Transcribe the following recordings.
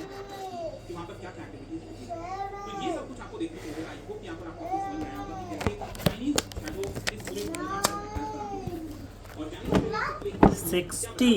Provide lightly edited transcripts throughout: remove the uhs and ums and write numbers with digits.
कि वहाँ पर क्या क्या एक्टिविटीज होती है। तो ये सब कुछ आपको देखने को मिलेगा। आई होप यहाँ पर आपको समझ में आया होगा कि कैसे चाइनीज शैडो इस पूरे ब्रह्मांड में अटैक कराती है। और Chinese 60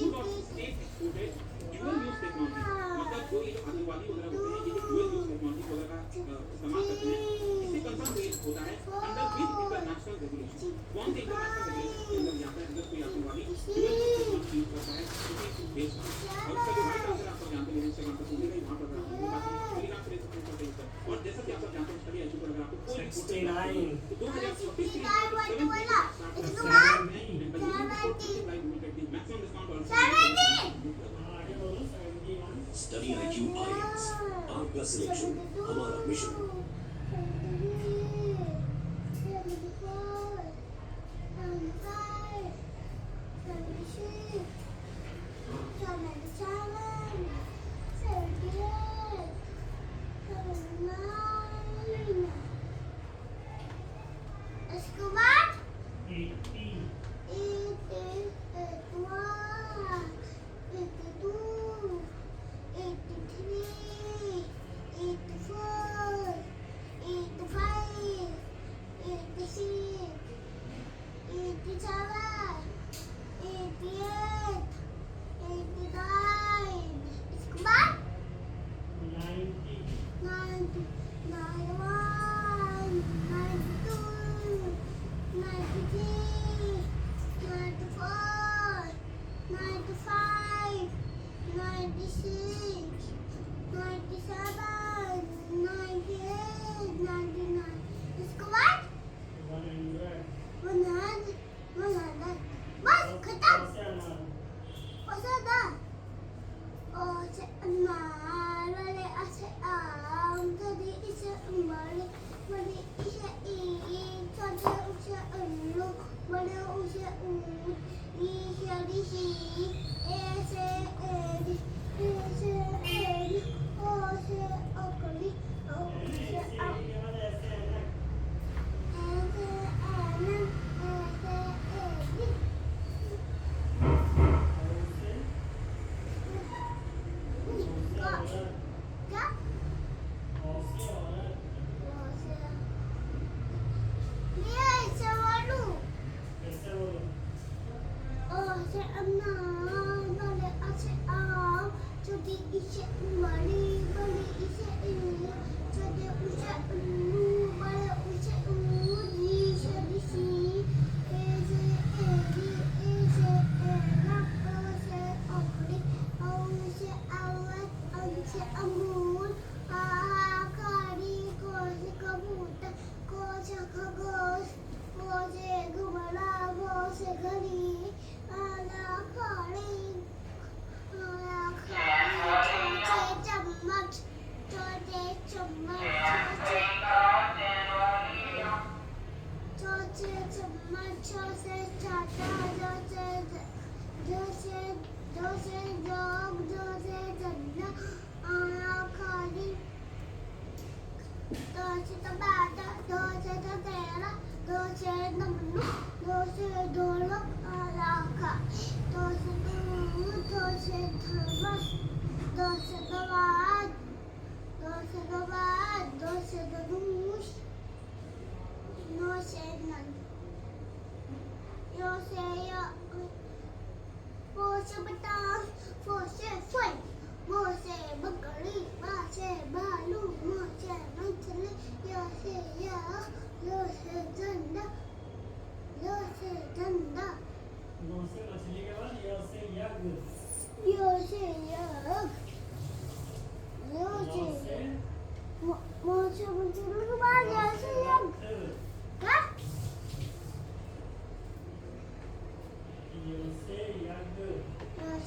use of state exported dual use technology, मतलब जो ये जो आतंकवादी वगैरह होते हैं, ये जो ड्यूअल यूज टेक्नोलॉजी वगैरह का इस्तेमाल करते हैं, इससे कंसर्न रेज होता है अंडर विद इंटरनेशनल रेगुलेशन। कौन से इंटरनेशनल रेगुलेशन के अंदर यहाँ पे अगर कोई आतंकवादी ड्यूअल यूज टेक्नोलॉजी यूज करता है किसी देश में, और उसका जो राइट आंसर आप सब जानते हैं, इंस्टाग्राम पर पूछेगा वहाँ पर टेलीग्राम पे सपोर्ट करते हैं। और जैसा कि आप सब जानते हैं स्टडी आई पर अगर आपको कोई 69 तो 2026 के Study IQ IELTS, आपका सिलेक्शन हमारा मिशन। इसके बाद 80 90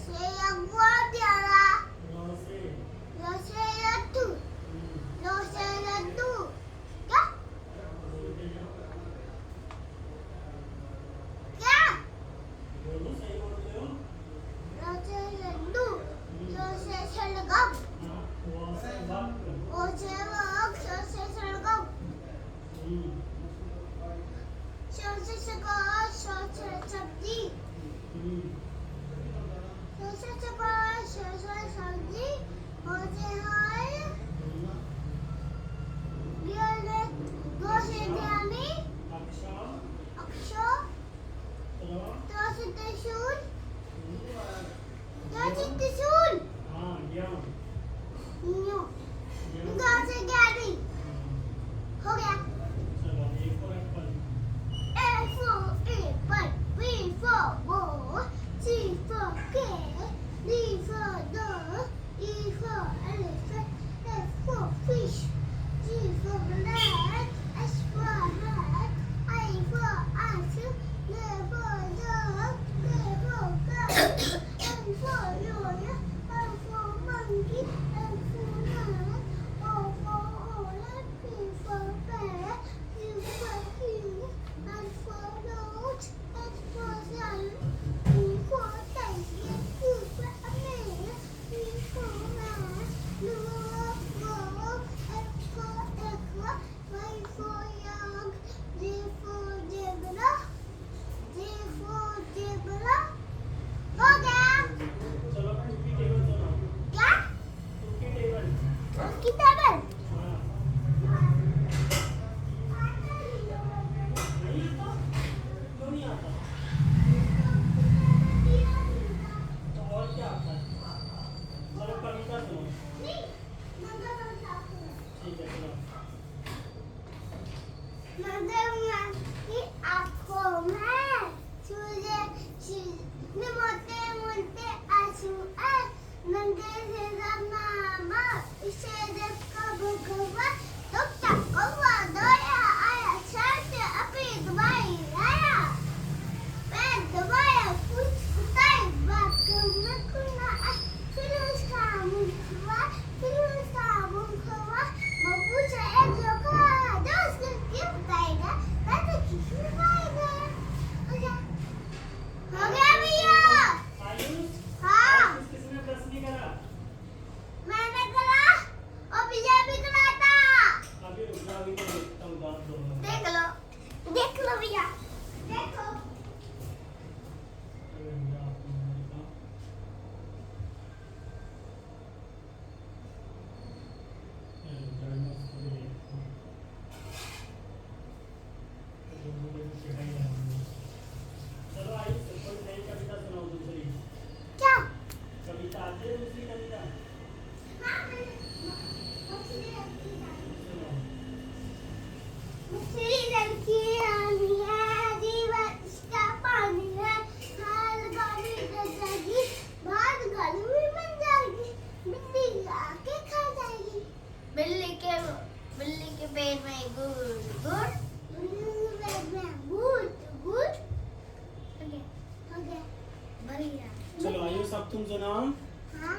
Saya yang buat dia lah. आके खा जाएगी। बिल्ली के पेट में गुड़ गुड़, बिल्ली के पेट में गुड़ गुड़। हो गया बढ़िया। चलो आयुष अब तुम सुनाओ। हाँ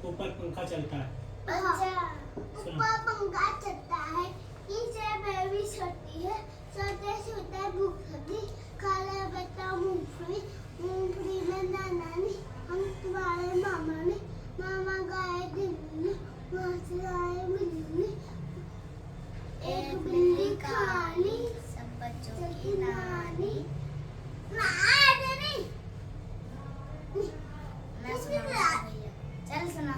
ऊपर पंखा चलता है। अच्छा, ऊपर पंखा चलता है, नीचे बेबी सोती है, सोते सोते भूख लगी, खा ले बेटा मूंगफली, मूंगफली में नाना ने, हम तुम्हारे मामा ने, मामा गए दिल्ली, वहाँ से आए बिल्ली, एक बिल्ली काली, सब बच्चों की नानी। मैं सुना चल सुना।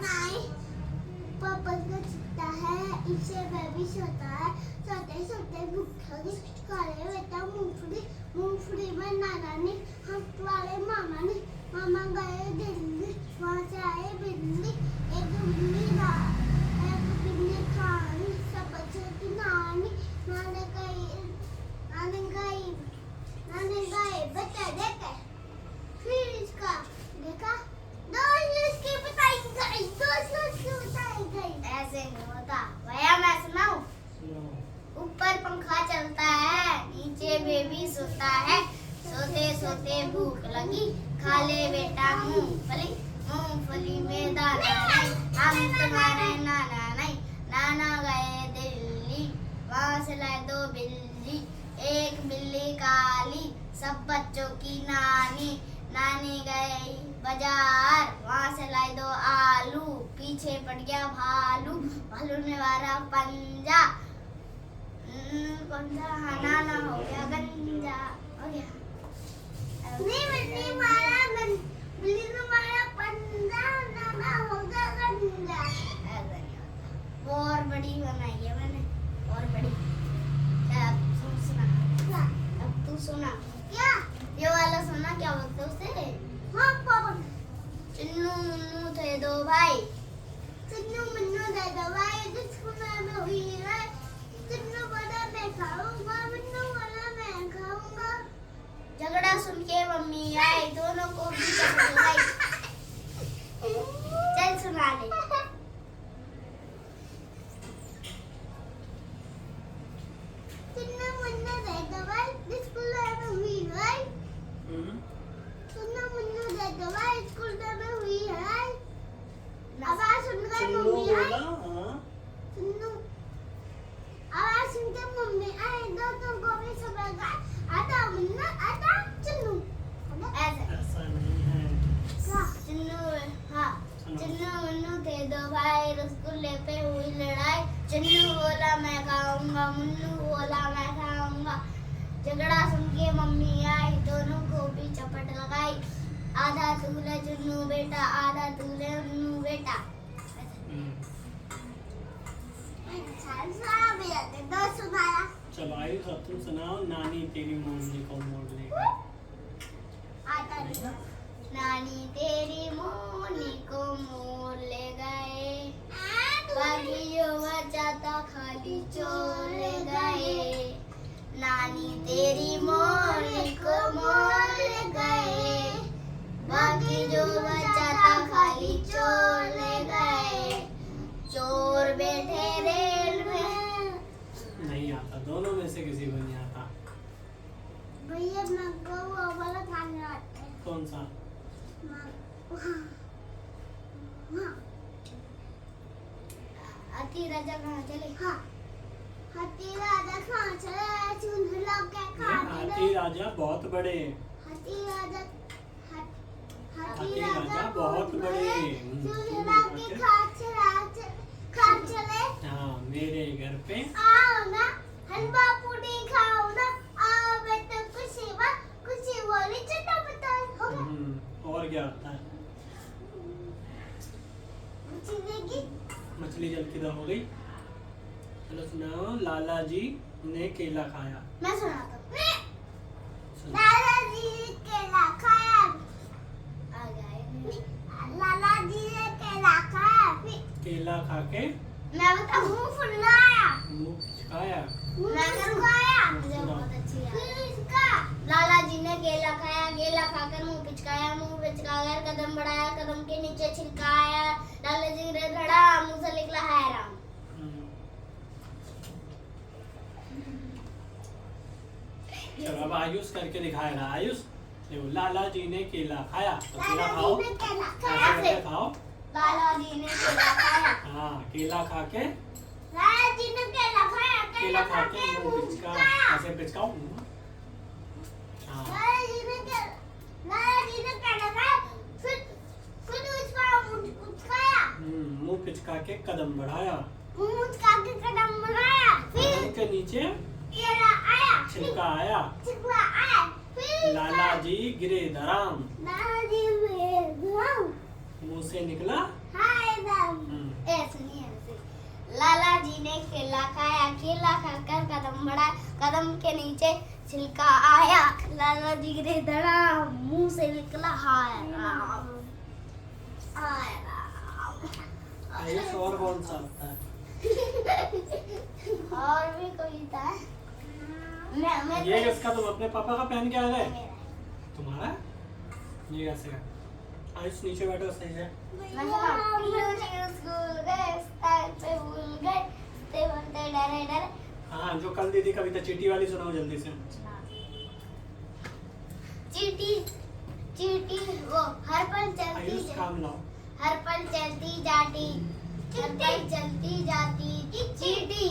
पापा का चिट्टा है, इसे बेबी सोता है, सोते सोते भूख लगी, खा ले बेटा मूंगफली, मूंगफली में नाना ने, हम तुम्हारे मामा ने, मामा गए दिल्ली, वहाँ से आए बिल्ली, एक बिल्ली खानी, सब बच्चों की नानी। नानी गए बेटा देखे, फिर इसका देखा, ऐसे नहीं होता भैया। मैं सुनाऊं? ऊपर पंखा चलता है, नीचे बेबी सोता है, सोते सोते भूख लगी, खा ले बेटा मूंगफली, मूंगफली में दाना नहीं, हम तुम्हारे नाना नहीं, नाना गए दिल्ली, वहाँ से लाए दो बिल्ली, एक बिल्ली काली, सब बच्चों की नानी, नानी गई बाजार, वहाँ से लाई दो आलू, पीछे पड़ गया भालू, भालू ने मारा पंजा, पंजा नाना हो गया गंजा। हो गया बिल्ली ने मारा पंजा, नाना हो गया गंजा। और बड़ी बनाई है मैंने, और बड़ी। अब तू सुना, अब तू सुना। क्या ये वाला सुना? क्या बोलते उसे? हाँ पापा। चिन्नू मुन्नू थे दो भाई, चिन्नू मुन्नू थे दो भाई, स्कूल में हुई है, चिन्नू बोला मैं खाऊंगा, मुन्नू बोला मैं खाऊंगा, झगड़ा सुन के मम्मी आई, दोनों को भी चपट लगाई। चल सुना ले। चिन्नू मुन्नू थे दो भाई, स्कूल में हुई है, चिन्नू मुन्नू थे दो भाई, स्कूल में हुई है, आवाज सुनकर मम्मी आई, चिन्नू आवाज सुनकर मम्मी आई, दोनों को भी समझ गए, आता मुन्नू आता चिन्नू। ऐसा नहीं है। चिन्नू, हाँ चिन्नू मुन्नू थे दो भाई, रसगुल्ले पे हुई लड़ाई, चिन्नू बोला मैं खाऊंगा, मुन्नू बोला मैं खाऊंगा, झगड़ा सुन के मम्मी आई, दोनों को भी चपट लगाई, आधा तू ले चुन्नू बेटा, आधा तू ले उन्नू बेटा। चलो आयुष अब तुम सुनाओ। नानी तेरी मोरनी को मोड़ ले आता नानी तेरी मोरनी को मोड़ ले गए, बाकी जो बचा था खाली चोर ले गए, नानी तेरी मोरनी को मोड़ ले गए, बाकी जो बचा था खाली चोर ले गए, चोर बैठे रेल में। नहीं आता, दोनों में से किसी को नहीं आता। भैया मैं को वो वाला खाने आता है। कौन सा? हाथी राजा कहाँ चले? हाँ हाथी राजा कहाँ चले? चुन लोग क्या खाते? हाथी राजा बहुत बड़े, हाथी राजा हाथी राजा बहुत बड़े, चुन लोग के खा चले। हाँ मेरे घर पे आओ ना हलवा पूरी खाओ ना, आओ बेटा कुछ बोली चटा बताओ। हो गया। और क्या होता है? मछली जल किधर हो गई? चलो सुनाओ। लाला जी ने केला खाया। मैं सुनाता हूँ। लाला जी ने केला खाया। आ गए। लाला जी ने केला खाया। केला खा के मैं बताऊँ मुंह फुलाया। मुंह पिचकाया। मुझे बहुत अच्छी याद है। लाला जी ने केला खाया, केला खाकर मुंह पिचकाया, मुंह पिचकाकर कदम बढ़ाया, कदम के नीचे छिलकाया, लाला जी ने धड़ा मुंह से निकला है राम। चलो अब आयुष करके दिखाएगा। आयुष देखो, लाला जी ने केला खाया, तो केला खाओ, ऐसे खाओ। लाला जी ने केला खाया, हाँ, केला खा के, लाला जी ने केला खाया, केला खा के मुंह पिचका, ऐसे पिचकाओ। हाँ, लाला जी ने केला खाया, फिर उसका मुंह पिचकाया, मुंह पिचका के कदम बढ़ाया, मुंह पिचका के कदम बढ़ाया, फिर कदम के नीचे केला आया, छिलका आया, छिलका आया, फिर लाला जी गिरे धराम, लाला जी गिरे धराम, मुंह से निकला हाय राम। सुनिए लाला जी ने केला खाया, केला खाकर कदम बढ़ाया, कदम के नीचे छिलका आया, लाला जी गिरे धड़ाम, मुंह से निकला हाय राम, हाय राम। आयुष और कौन सा आता है? और भी कोई था? मैं ये किसका? तुम अपने पापा का पहन के आ गए? मेरा। तुम्हारा? ये कैसे है? आयुष नीचे बैठो, सही है। स्कूल गए, स्टाइल पे भूल गए, ते बनते डरे डरे। हाँ, जो कल दीदी कविता चींटी वाली सुनाओ जल्दी से। चींटी चींटी वो हर पल आयुष चलती, काम लाओ। हर पल चलती जाती, हर पल चलती जाती चींटी।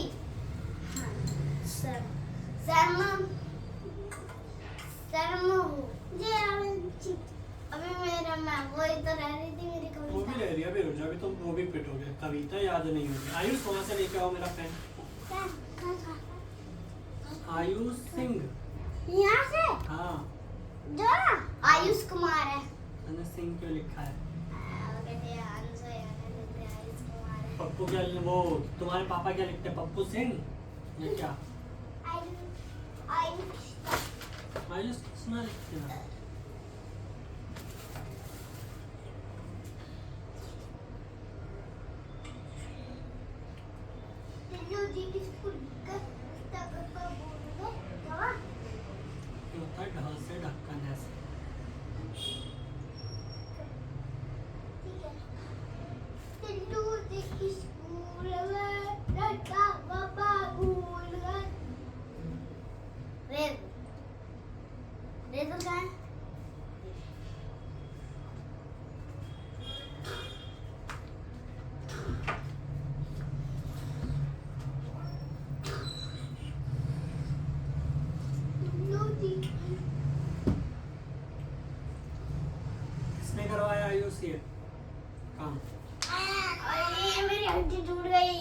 अभी मेरा मैं वही तो रह रही थी मेरी वो भी कविता। ले रही है, अभी रुक जाओ, अभी तुम वो भी पिटोगे। कविता याद नहीं होगी। आयुष वहाँ से लेके आओ मेरा पेन। आयुष सिंह। यहाँ से हाँ, जो ना आयुष कुमार है। मैंने सिंह क्यों लिखा है? आयुष कुमार है। पप्पू क्या, वो तुम्हारे पापा क्या लिखते हैं? पप्पू सिंह या क्या? आयुष सुना लिखते हैं। होता है ढल से ढक्कन ऐसे। रेजर कहाँ है? किसने करवाया आयुष ये काम? ये मेरी हड्डी टूट गई।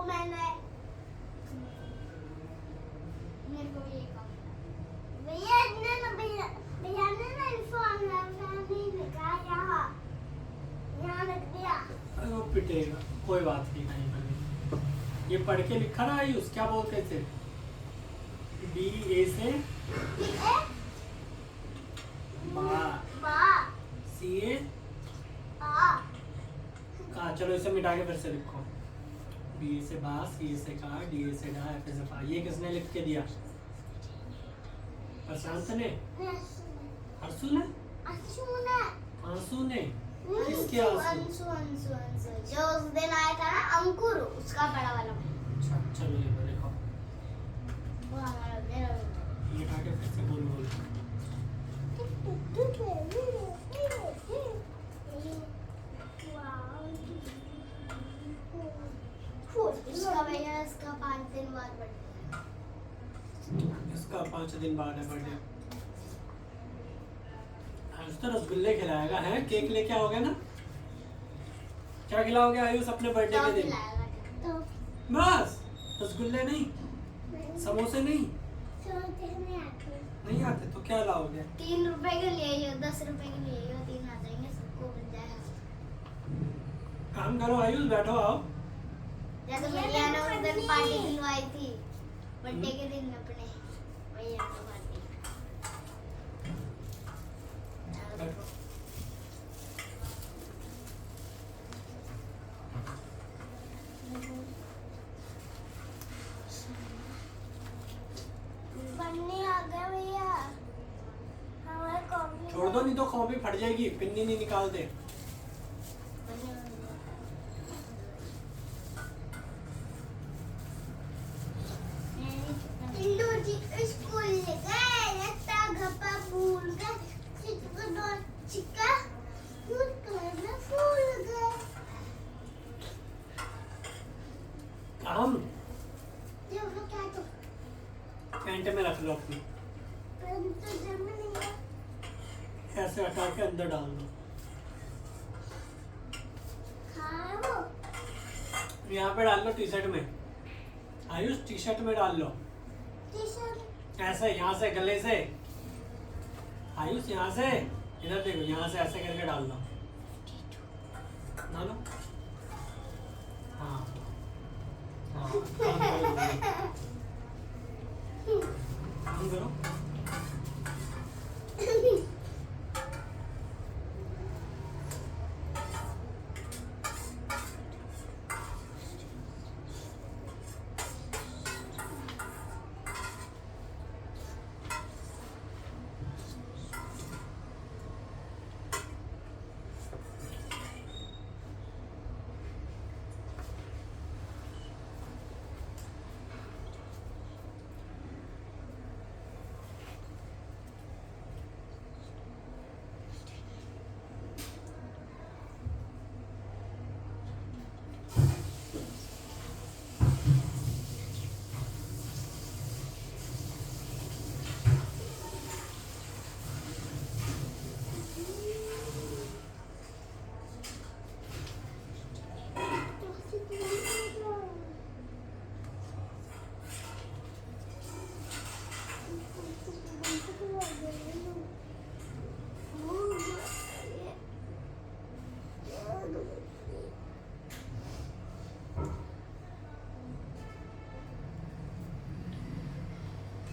मैंने मेरे को ये काम भैया ने ना फोन नहीं लिखा यहाँ रख दिया। अरे वो पिटेगा, कोई बात नहीं, कहीं पर नहीं। ये पढ़ के लिखा ना आयुष, क्या बोलते थे? बी ए से बा, सी ए का। चलो इसे मिटा के फिर से लिखो। बी ए से बा, सी ए से का, डी ए से डा, एफ ए से पा। ये किसने लिख के दिया? प्रशांत ने? हर्षु ने? आंसू ने? किसके आंसू? अंशु जो उस दिन आया था ना, अंकुर, उसका बड़ा वाला। अच्छा, चलो ये लिखो। वो हमारा मेरा ये उठा के फिर से बोल बोल। इसका भैया इसका 5 दिन बाद बर्थडे है। इसका 5 दिन बाद है बर्थडे। आयुष तो रसगुल्ले खिलाएगा है? केक लेके आओगे ना? क्या खिलाओगे आयुष अपने बर्थडे के दिन? बस रसगुल्ले नहीं, समोसे नहीं? नहीं आते तो क्या लाओगे? 3 रुपए के लिए 10 रुपए के लिए 3 आ जाएंगे, सबको मिल जाएगा। काम करो आयुष, बैठो आओ। जैसे भैया ने उस दिन पार्टी खिलवाई थी बर्थडे के दिन अपने भैया को पार्टी। बैठो। तो कॉपी फट जाएगी, पिन्नी नहीं निकालते। स्कूल गए, लगता गप्पा भूल गए, चिक्का भूल गए। काम देखो क्या तो पैंट में रख लो अपनी, तो जम नहीं है। ऐसे हटा के अंदर डाल दो। हाँ वो यहाँ पे डाल लो टी शर्ट में, आयुष टी शर्ट में डाल लो, टी-शर्ट ऐसे यहाँ से गले से, आयुष यहाँ से, इधर देखो, यहाँ से ऐसे करके डाल लो, डालो। हाँ हाँ, काम करो।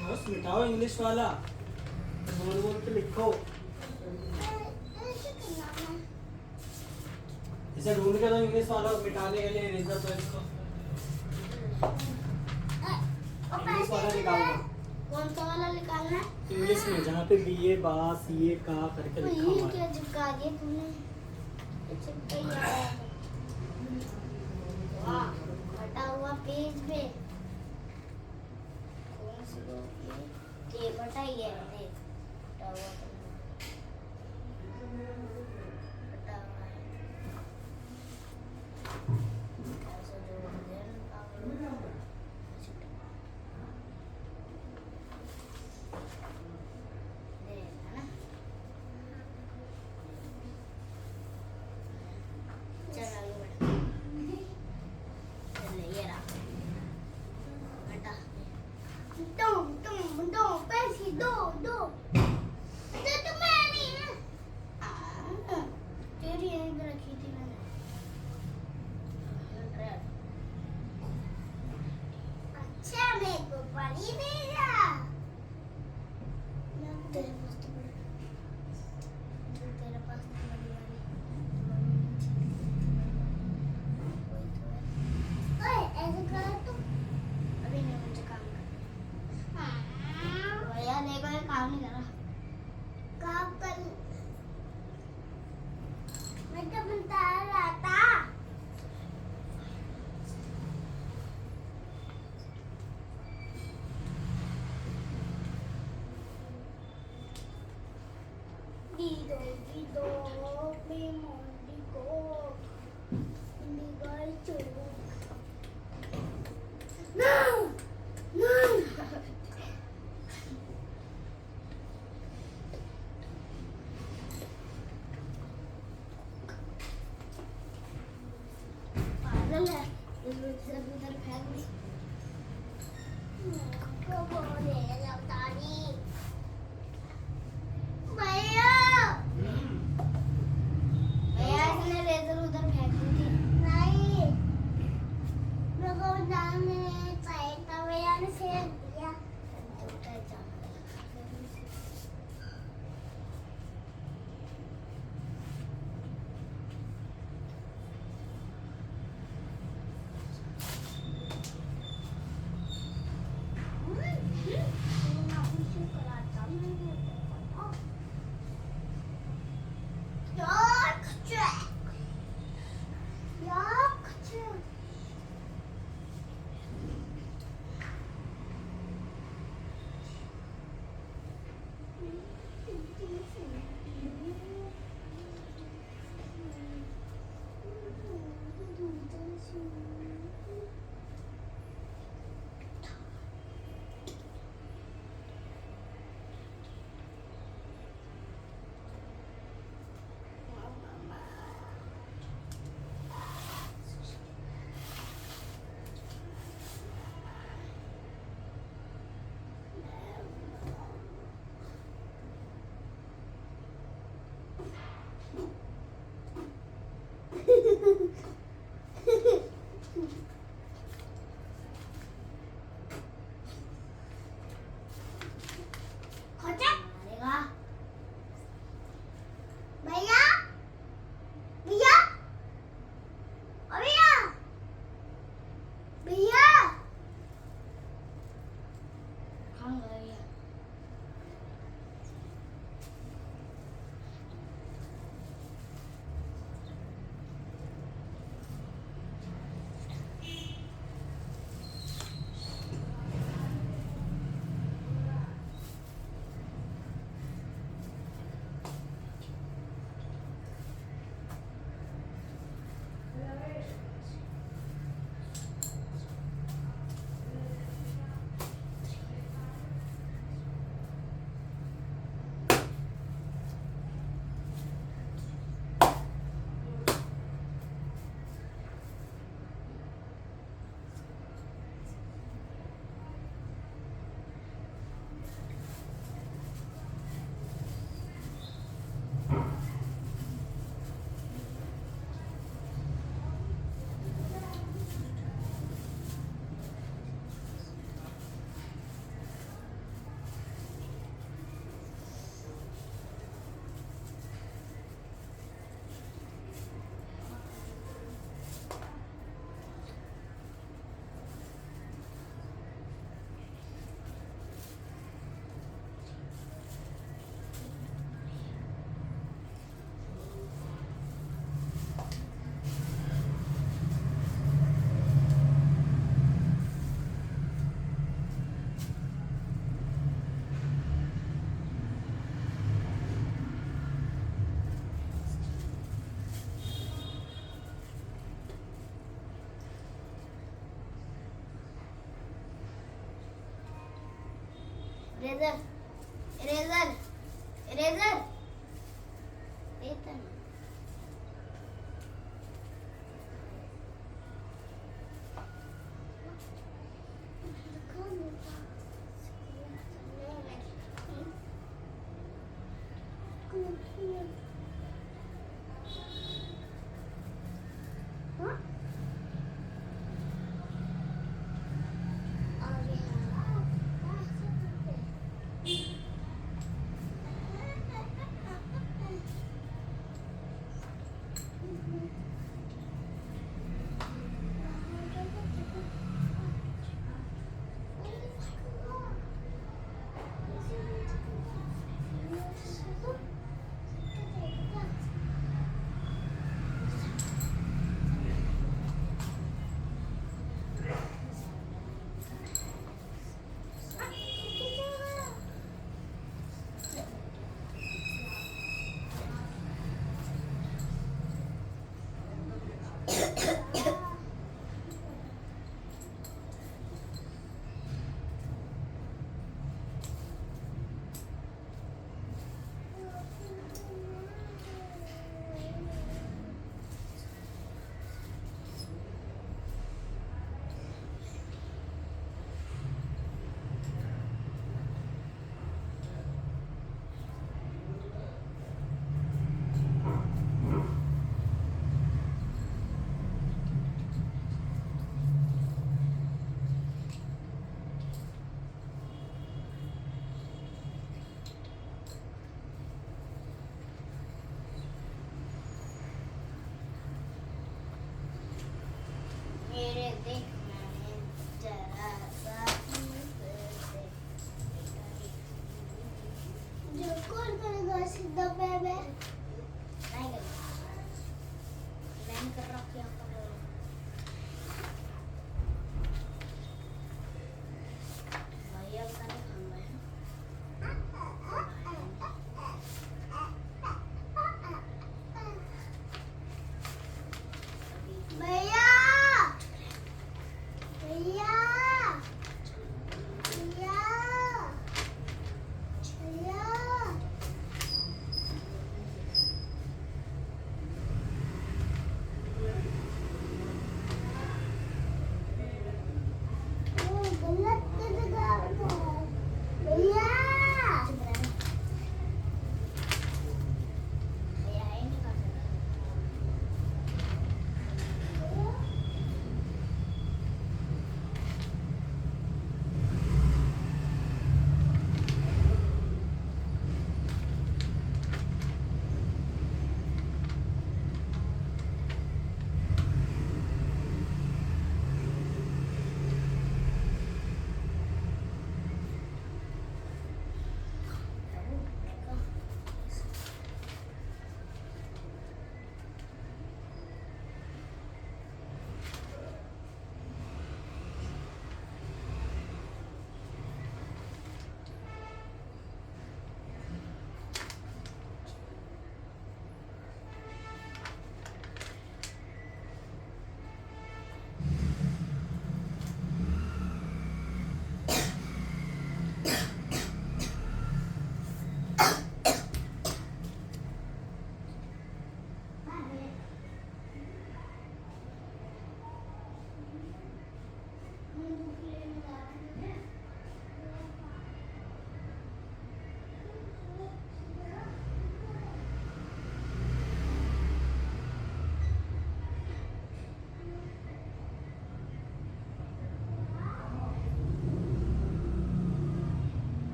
बस मिटाओ इंग्लिश वाला, बोल बोल के लिखो। ऐसे करना है। इसे ढूंढ के दो इंग्लिश वाला मिटाने के लिए इरेजर तो इसको और इंग्लिश वाला पैसे निकाल दो। कौन सा वाला निकालना है? इंग्लिश में जहाँ पे बीए बा सीए का करके लिखा ये हुआ है। क्या चिपका दिया तूने? ये चिपका ही आया है। वाह, फटा हुआ पेज पे कौन सी होगी? ये फटा ही है, देख फटा हुआ तो फटा हुआ है। ऐसे जोड़ दे ना, देख है ना। चल आगे बढ़। चल ये रहा बेटा। दो पैसे दो तुम्हें नहीं है। तेरी यहीं पे रखी थी मैंने। अच्छा मेरे को पढ़ी देगा। तेरे पास तो बड़ी, तेरे पास तो बड़ी वाली कोई तो है। ओए ऐसे करो तुम। अभी नहीं, मुझे काम करना है। भैया देखो ये काम नहीं कर रहा। काम कर। मैं तो बता रहा था। Dido, me mondigo, indigo chulo. No, no. पागल है, इसमें से उधर फेंक दी। को बोले लौटानी। भैया इरेजर इरेजर इरेजर मेरे देखना है जरा सा जो कौन करेगा सीधा बेबे नहीं करेगा मैं कर रहा क्या कर रहा भैया का नहीं खाऊंगा भैया भैया भैया भैया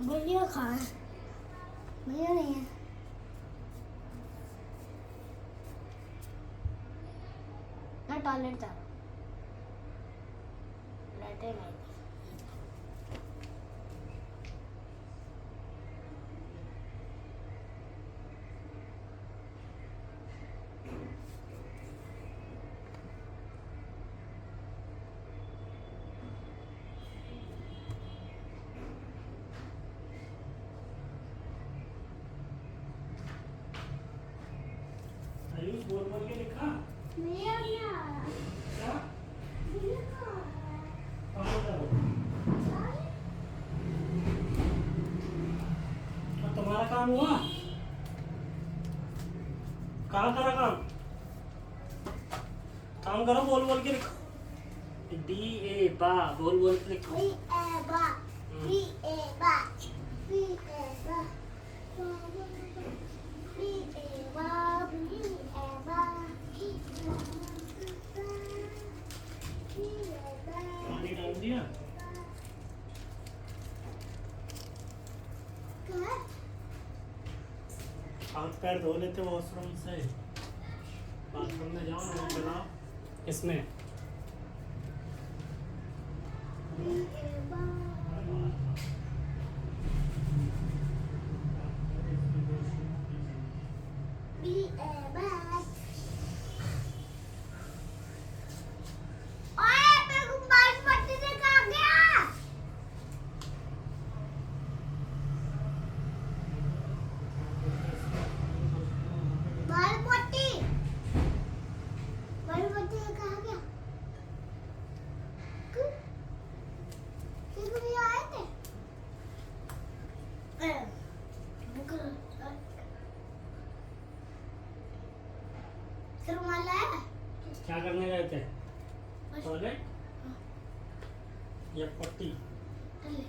भैया कहाँ है? भैया नहीं है। मैं टॉयलेट जा रहा हूँ। लेटे नहीं। आयुष बोल बोल के लिखा भैया नहीं आ रहा। क्या भैया कहाँ है? कहाँ जा रहे हो? और तुम्हारा काम हुआ? कहाँ करा काम? काम करो, बोल बोल के लिखो। B-A बा बोल बोल के लिखो। B-A-बा, B-A-बा, B-A-बा, B-A-बा, B-A-बा, पानी डाल दिया? क्या? हाथ पैर धो लेते वॉशरूम से, बाथरूम में जाओ ना बनाओ इसमें। B-A-बा, B-A-बा। ओए, मेरे को बाल पट्टी से कहाँ गया? बाल पट्टी से कहाँ गया? क्यों भी आए थे? रुमाल लाया? क्या करने गए थे? टॉयलेट या पट्टी? ले।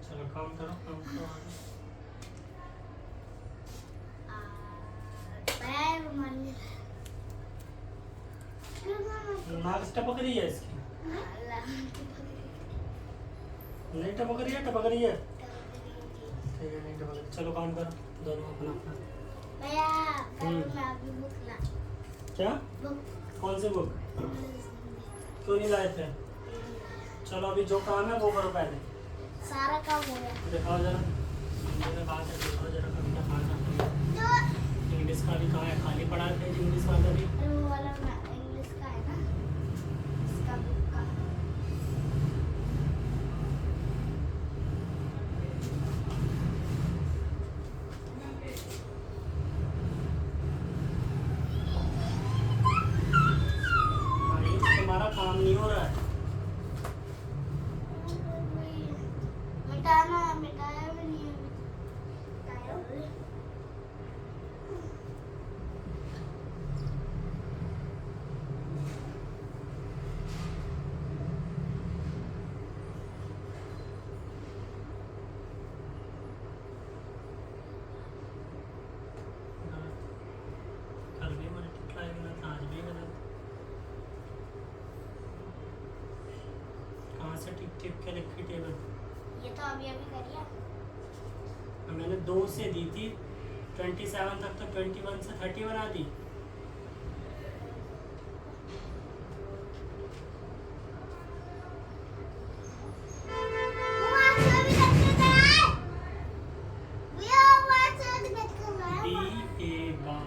चलो काम करो, काम करो। पैर रुमाल नहीं लाया। नाक टपक रही है इसकी? नहीं टपक रही है? टपक रही है, ठीक है, नहीं टपक रही। चलो काम करो दोनों अपना अपना। भैया कल मैं अभी बुक ला। क्या? बुक कौन सी बुक? क्यों नहीं लाए थे? चलो अभी जो काम है वो करो पहले। सारा काम हो गया। दिखाओ जरा, मेरे बात है, दिखाओ जरा कभी खाना। जो इंग्लिश का भी कहाँ है? खाली पड़ा है पेज इंग्लिश वाला भी। वो वाला इंग्लिश का है ना, इसका बुक का। तुम्हारा काम नहीं हो रहा है। मिटाना मिटाया भी नहीं है। मिटाया भी। कल भी मैंने टिक गलत, आज भी गलत। कहाँ से टिक टिक के लिखी टेबल? ये तो अभी अभी करिए। मैंने 2 से दी थी 27 तक, तो 21 से 30 बना दी। B-A बा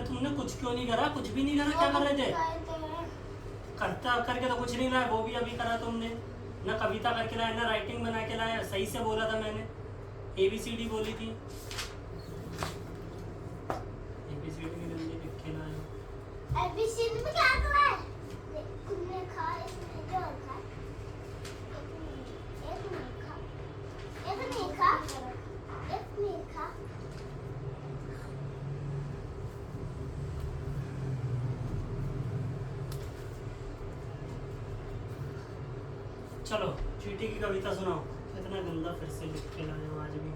पे तुमने कुछ क्यों नहीं करा? कुछ भी नहीं करा, क्या कर रहे थे? करता करके तो कुछ नहीं लाया, वो भी अभी करा तुमने। ना कविता करके लाया, ना राइटिंग बना के लाया। सही से बोला था मैंने, ABCD बोली थी। ABCD भी जल्दी लिख के लाया। ABCD में क्या करा है? तुमने खा, इसमें क्या रखा है? एक नहीं खा, एक नहीं खा, एक नहीं खा। चलो चींटी की कविता सुनाओ। इतना गंदा फिर से लिख के लाए हो आज भी।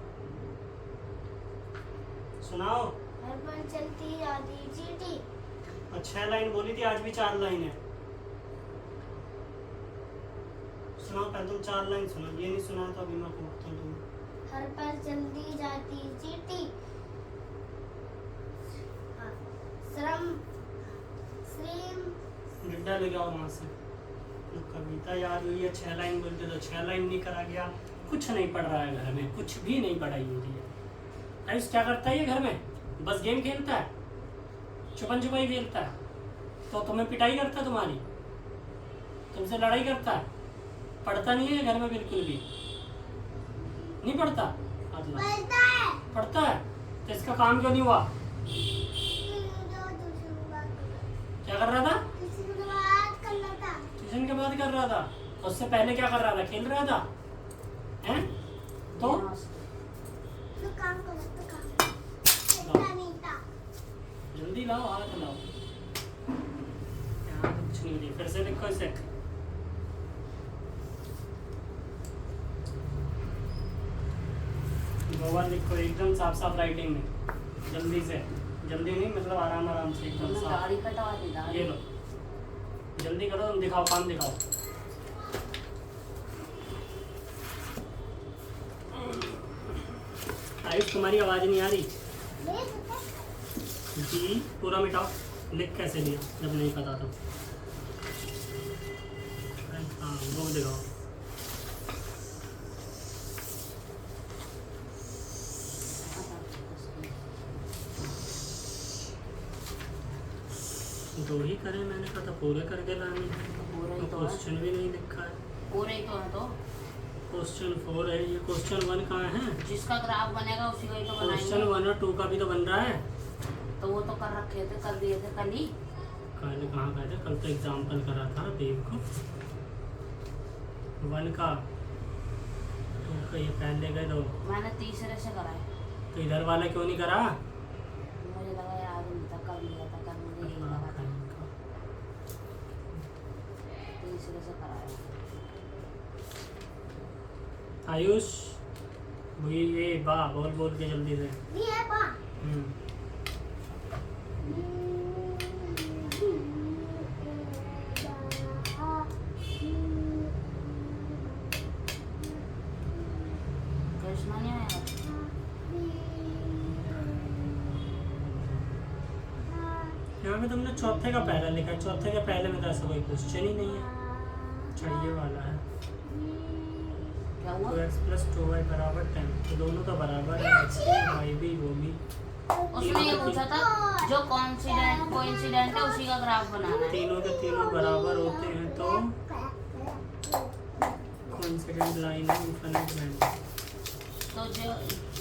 सुनाओ। हर पल चलती आती चींटी। और 6 लाइन बोली थी, आज भी 4 लाइन है। सुनाओ पहले तुम 4 लाइन सुनाओ। ये नहीं सुना तो अभी मैं पूछता हूँ तुम्हें। हर पल चलती जाती चींटी। हाँ, श्रम श्रीम गड्ढा ले जाओ वहां से। तो कविता याद हुई है, 6 लाइन बोलते तो 6 लाइन नहीं करा गया। कुछ नहीं पढ़ रहा है घर में, कुछ भी नहीं पढ़ाई हो रही है। आयुष क्या करता है ये घर में? बस गेम खेलता है, छुपन छुपाई खेलता है। तो तुम्हें पिटाई करता है तुम्हारी, तुमसे लड़ाई करता है। पढ़ता नहीं है घर में बिल्कुल भी नहीं पढ़ता। पढ़ता है। पढ़ता है तो इसका काम क्यों नहीं हुआ? क्या कर रहा था? ट्यूशन के बाद कर रहा था। उससे पहले क्या कर रहा था? खेल रहा था। हैं? तो काम करो, तो काम नहीं था। जल्दी लाओ, हाथ लाओ। यहाँ तो कुछ नहीं लिया। फिर से लिखो इसे। गोवा लिखो एकदम साफ साफ राइटिंग में, जल्दी से। जल्दी नहीं मतलब आराम आराम से एकदम साफ। दाढ़ी कटवा दी, दाढ़ी। ये लो, जल्दी करो। तुम दिखाओ, काम दिखाओ। आयुष तुम्हारी आवाज नहीं आ रही। जी पूरा मिटाओ। लिख कैसे लिया जब नहीं पता तो? हाँ वो दिखाओ। दो ही करे, मैंने कहा था पूरे करके लाने। पूरे ही तो है। क्वेश्चन भी नहीं लिखा है। पूरे ही तो है। तो क्वेश्चन 4 है ये। क्वेश्चन 1 कहाँ है? जिसका ग्राफ बनेगा उसी को ही तो क्वेश्चन बनाएंगे। 1 और 2 का भी तो बन रहा है। तो वो तो कर रखे थे, कर दिए थे कल ही। कल कहाँ गए थे? कल तो एग्जाम्पल करा था देव को। 1 का 2 का ये पहले गए तो मैंने तीसरे से कराए। तो इधर वाला क्यों नहीं करा? मुझे लगा यार नहीं था, कर लिया था, कर मुझे यही लगा था। तीसरे से कराया। आयुष ये बा बोल बोल के जल्दी से। ये बा। कृष्णा नहीं आएगा। यहाँ पे तुमने चौथे का पहला लिखा है। चौथे के पहले में तो ऐसा कोई क्वेश्चन ही नहीं है। चाहिए वाला है। क्या हुआ? 2x + 2y = 10। तो दोनों तो बराबर है, y भी वो भी। उसने ये पूछा था जो कोइंसिडेंट है उसी का ग्राफ बनाना है। तीनों के तीनों बराबर होते हैं तो कोइंसिडेंट लाइन है, इनफिनिट लाइन। तो जो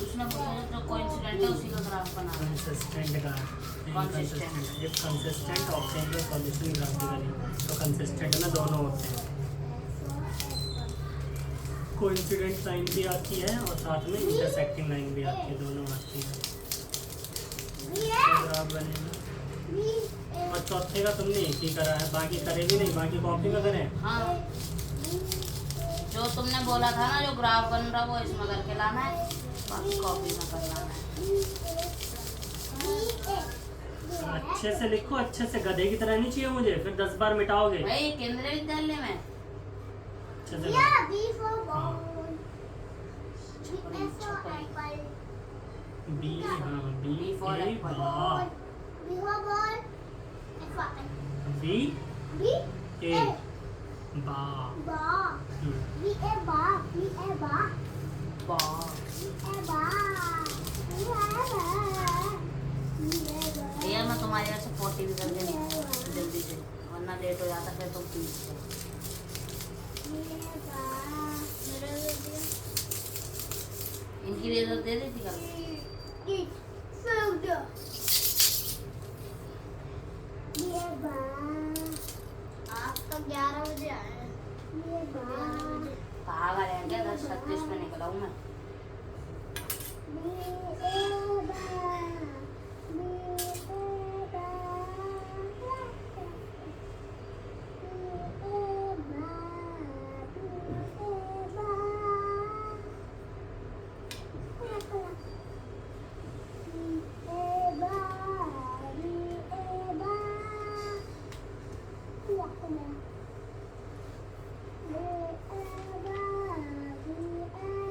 उसने पूछा था जो कोइंसिडेंट है उसी का ग्राफ बनाना है। कंसिस्टेंट का Consistent। जब कंसिस्टेंट ऑप्शन का सॉल्यूशन ग्राफिकली तो कंसिस्टेंट में दोनों होते हैं। कोइंसिडेंट लाइन भी आती है और साथ में इंटरसेक्टिंग लाइन भी आती है, दोनों आती है। ग्राफ बनेगा। और चौथे का तुमने एक ही करा है, बाकी करे भी नहीं। बाकी कॉपी में करें। हाँ, जो तुमने बोला था ना जो ग्राफ बन रहा वो इसमें करके लाना है, बाकी कॉपी में कर लाना है। अच्छे से लिखो, अच्छे से। गधे की तरह नहीं चाहिए मुझे, फिर 10 बार मिटाओगे। भाई केंद्रीय विद्यालय में अच्छे से Yeah, लिखो। B for ball. B for apple. B हाँ B B for A apple. बा B for ball. A for apple. B B A A बा। ball. B A ball. B A ball. Ball. B A ball. B A ball. B A ball. भैया मैं तुम्हारे तुम्हारी वजह से 40 भी करके नहीं आया जल्दी से, वरना लेट हो जाता फिर तुम प्लीज। इनकी रेजर दे दी थी कल। आप तो 11 बजे आए। पागल है क्या, 10:36 में निकला हूँ मैं।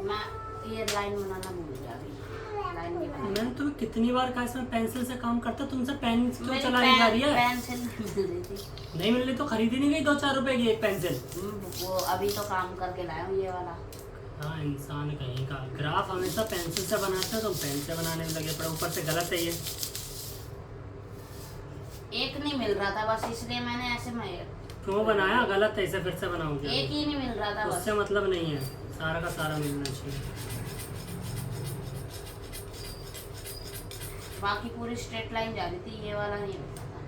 मैं ये लाइन बनाना भूल गया अभी, लाइन नहीं बनाई। मैंने तुम्हें कितनी बार कहा इसमें पेंसिल से काम करता, तुमसे पेन क्यों मेरी चलाई जा रही है? पेंसिल मिल रही थी। नहीं मिल रही तो खरीदी नहीं गई 2-4 रुपए की एक पेंसिल। वो अभी तो काम करके लाया हूँ ये वाला। हाँ इंसान कहीं का। ग्राफ हमेशा पेंसिल से बनाते हो, तुम पेन से बनाने में लगे पड़े, ऊपर से गलत है ये। एक नहीं मिल रहा था बस, इसलिए मैंने ऐसे में क्यों बनाया? गलत है, इसे फिर से बनाओगे। एक ही नहीं मिल रहा था बस। उससे मतलब नहीं है, सारा का सारा मिलना चाहिए। बाकी पूरी स्ट्रेट लाइन जा रही थी, ये वाला नहीं होता था।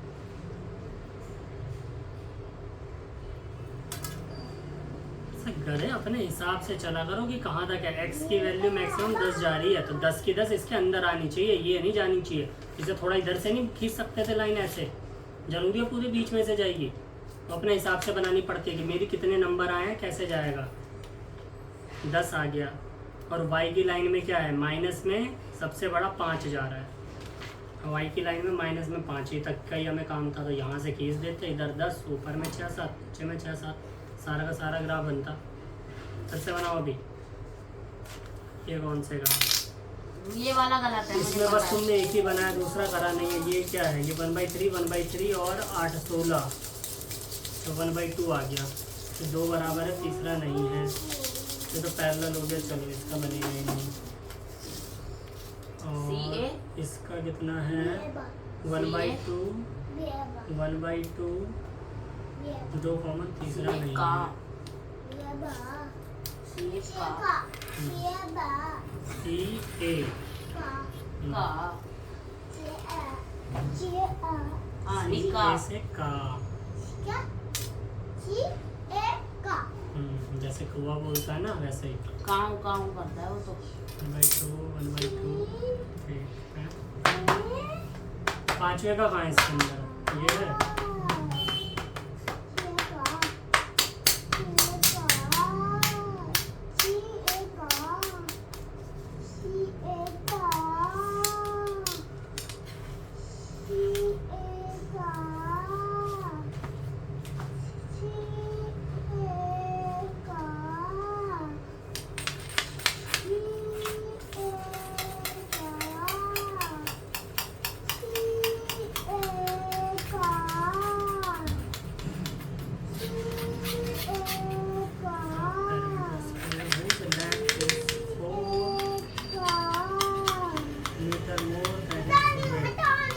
करे अपने हिसाब से चला करो कि कहाँ तक है। x की वैल्यू मैक्सिमम 10 जा रही है तो 10 की 10 इसके अंदर आनी चाहिए, ये नहीं जानी चाहिए। इसे थोड़ा इधर से नहीं खींच सकते थे लाइन, ऐसे जरूरी है पूरे बीच में से जाएगी। तो अपने हिसाब से बनानी पड़ती है कि मेरी कितने नंबर आए हैं, कैसे जाएगा। 10 आ गया। और y की लाइन में क्या है, माइनस में सबसे बड़ा 5 जा रहा है। y की लाइन में माइनस में 5 ही तक का ही हमें काम था, तो यहाँ से खींच देते, इधर 10, ऊपर में 6, 7, नीचे में 6, 7, सारा का सारा ग्राफ बनता। फिर से बनाओ अभी। ये कौन से ग्राफ? ये वाला गलत है, इसमें बस तुमने एक ही बनाया, दूसरा करा नहीं है। ये क्या है, ये 1/3, 1/3 और 8, 16, तो 1/2 आ गया। तो 2 बराबर है, तीसरा नहीं है। ये तो पैरेलल हो गया, चलो इसका बनेगा ही नहीं। और इसका कितना है, 1/2, 1/2, 2 कॉमन, तीसरा नहीं है। CA से का, जैसे कौवा बोलता है ना वैसे ही। काऊ काऊ करता है वो तो। 1/2, 1/2, ठीक है। 5वें का कहाँ है इसके अंदर, ये है।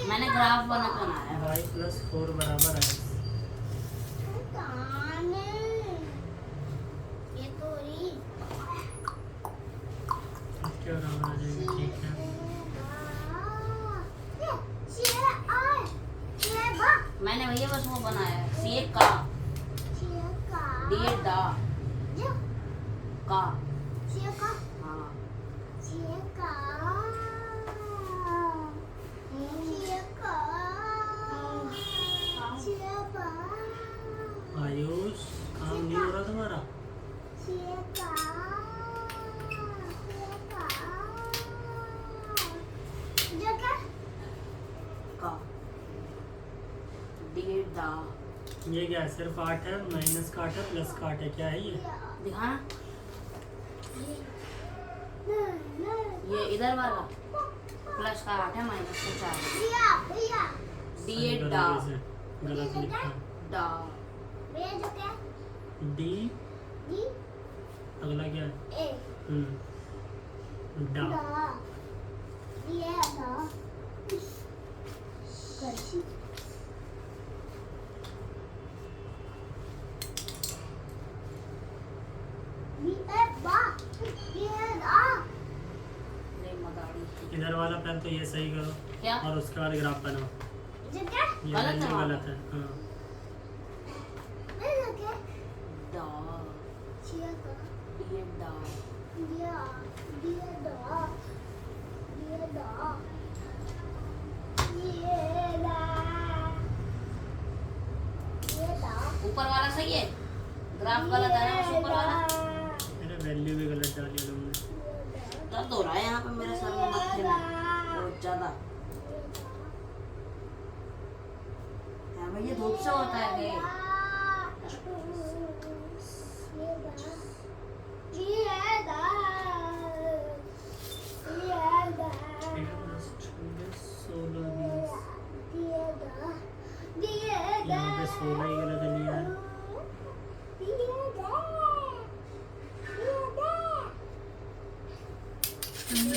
मैंने ग्राफ बनाया है। y + 4 बराबर है। क्या बराबर आ जाएगा, ठीक है। मैंने भैया बस वो बनाया है, CA का, DA दा का। हाँ आयुष, काम नहीं हो रहा तुम्हारा? का DA दा। ये क्या है, सिर्फ 8 है, माइनस का 8 है, प्लस का 8 है, क्या है ये? दिखाना ये इधर वाला प्लस का 8 है, माइनस का 4 है। DA दा गलत लिखा है। दा डी, अगला क्या है? डा। करछी तो ये सही करो क्या और उसके बाद ग्राफ बनाओ। जगह ये गलत है वैल्यू वहाँ गलत है। हाँ मैं लगे डा चिया का ये डा दिया दिया दो दिया दो ये दो ऊपर वाला सही है, ग्राफ गलत है ना, उस ऊपर वाला मेरे वैल्यू भी गलत डाली है तुमने। दर्द हो रहा है यहाँ पे मेरे सर में, मत्थे में बहुत ज्यादा। क्या भाई ये धूप से होता है ये? यहाँ पे 16 ही गलत लिया है।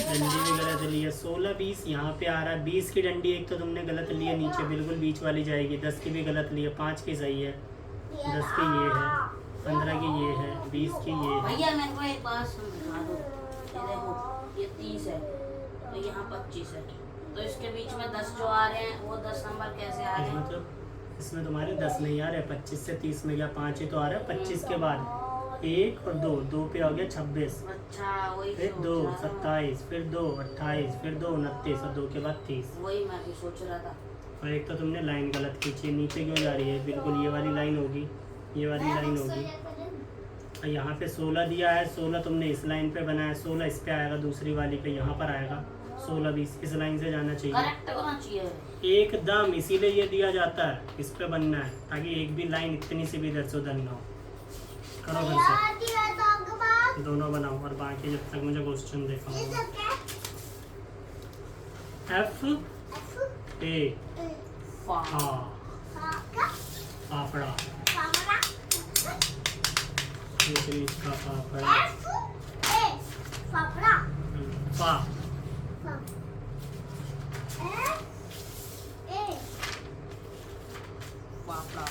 डंडी भी गलत ली है। 16 20 यहाँ पे आ रहा है। 20 की डंडी एक तो तुमने गलत ली है, नीचे बिल्कुल बीच वाली जाएगी। 10 की भी गलत ली है, 5 की सही है, 10 की ये है, 15 की ये है, 20 की ये है। भैया मेरे को एक बात समझा दो, ये देखो ये 30 है तो यहाँ 25 है, तो इसके बीच में 10 जो आ रहे हैं वो 10 नंबर कैसे आ रहे हैं? मतलब इसमें तुम्हारे 10 नहीं आ रहे, 25 से 30 में गया, 5 ही तो आ रहा है। 25 के बाद 1 और 2, 2 पे हो गया 26, अच्छा वही फिर सोच 2 रहा था। 27, फिर 2 28, फिर 2 29 और 2 के बाद 30। वही मैं भी सोच रहा था। और एक तो तुमने लाइन गलत खींची है, नीचे क्यों जा रही है? बिल्कुल ये वाली लाइन होगी, ये वाली लाइन होगी। और यहाँ पे 16 दिया है, 16 तुमने इस लाइन पे बनाया, 16 इस पे आएगा, दूसरी वाली पे यहाँ पर आएगा। 16 20 इस लाइन से जाना चाहिए करेक्ट होना चाहिए एकदम, इसीलिए ये दिया जाता है, इस पे बनना है ताकि एक भी लाइन इतनी सी भी इधर से उधर ना हो। करो फिर से दोनों बनाओ और बाकी जब तक मुझे क्वेश्चन देखा F A फा फाफड़ा, दूसरी इसका फाफड़ा, फा फाफड़ा।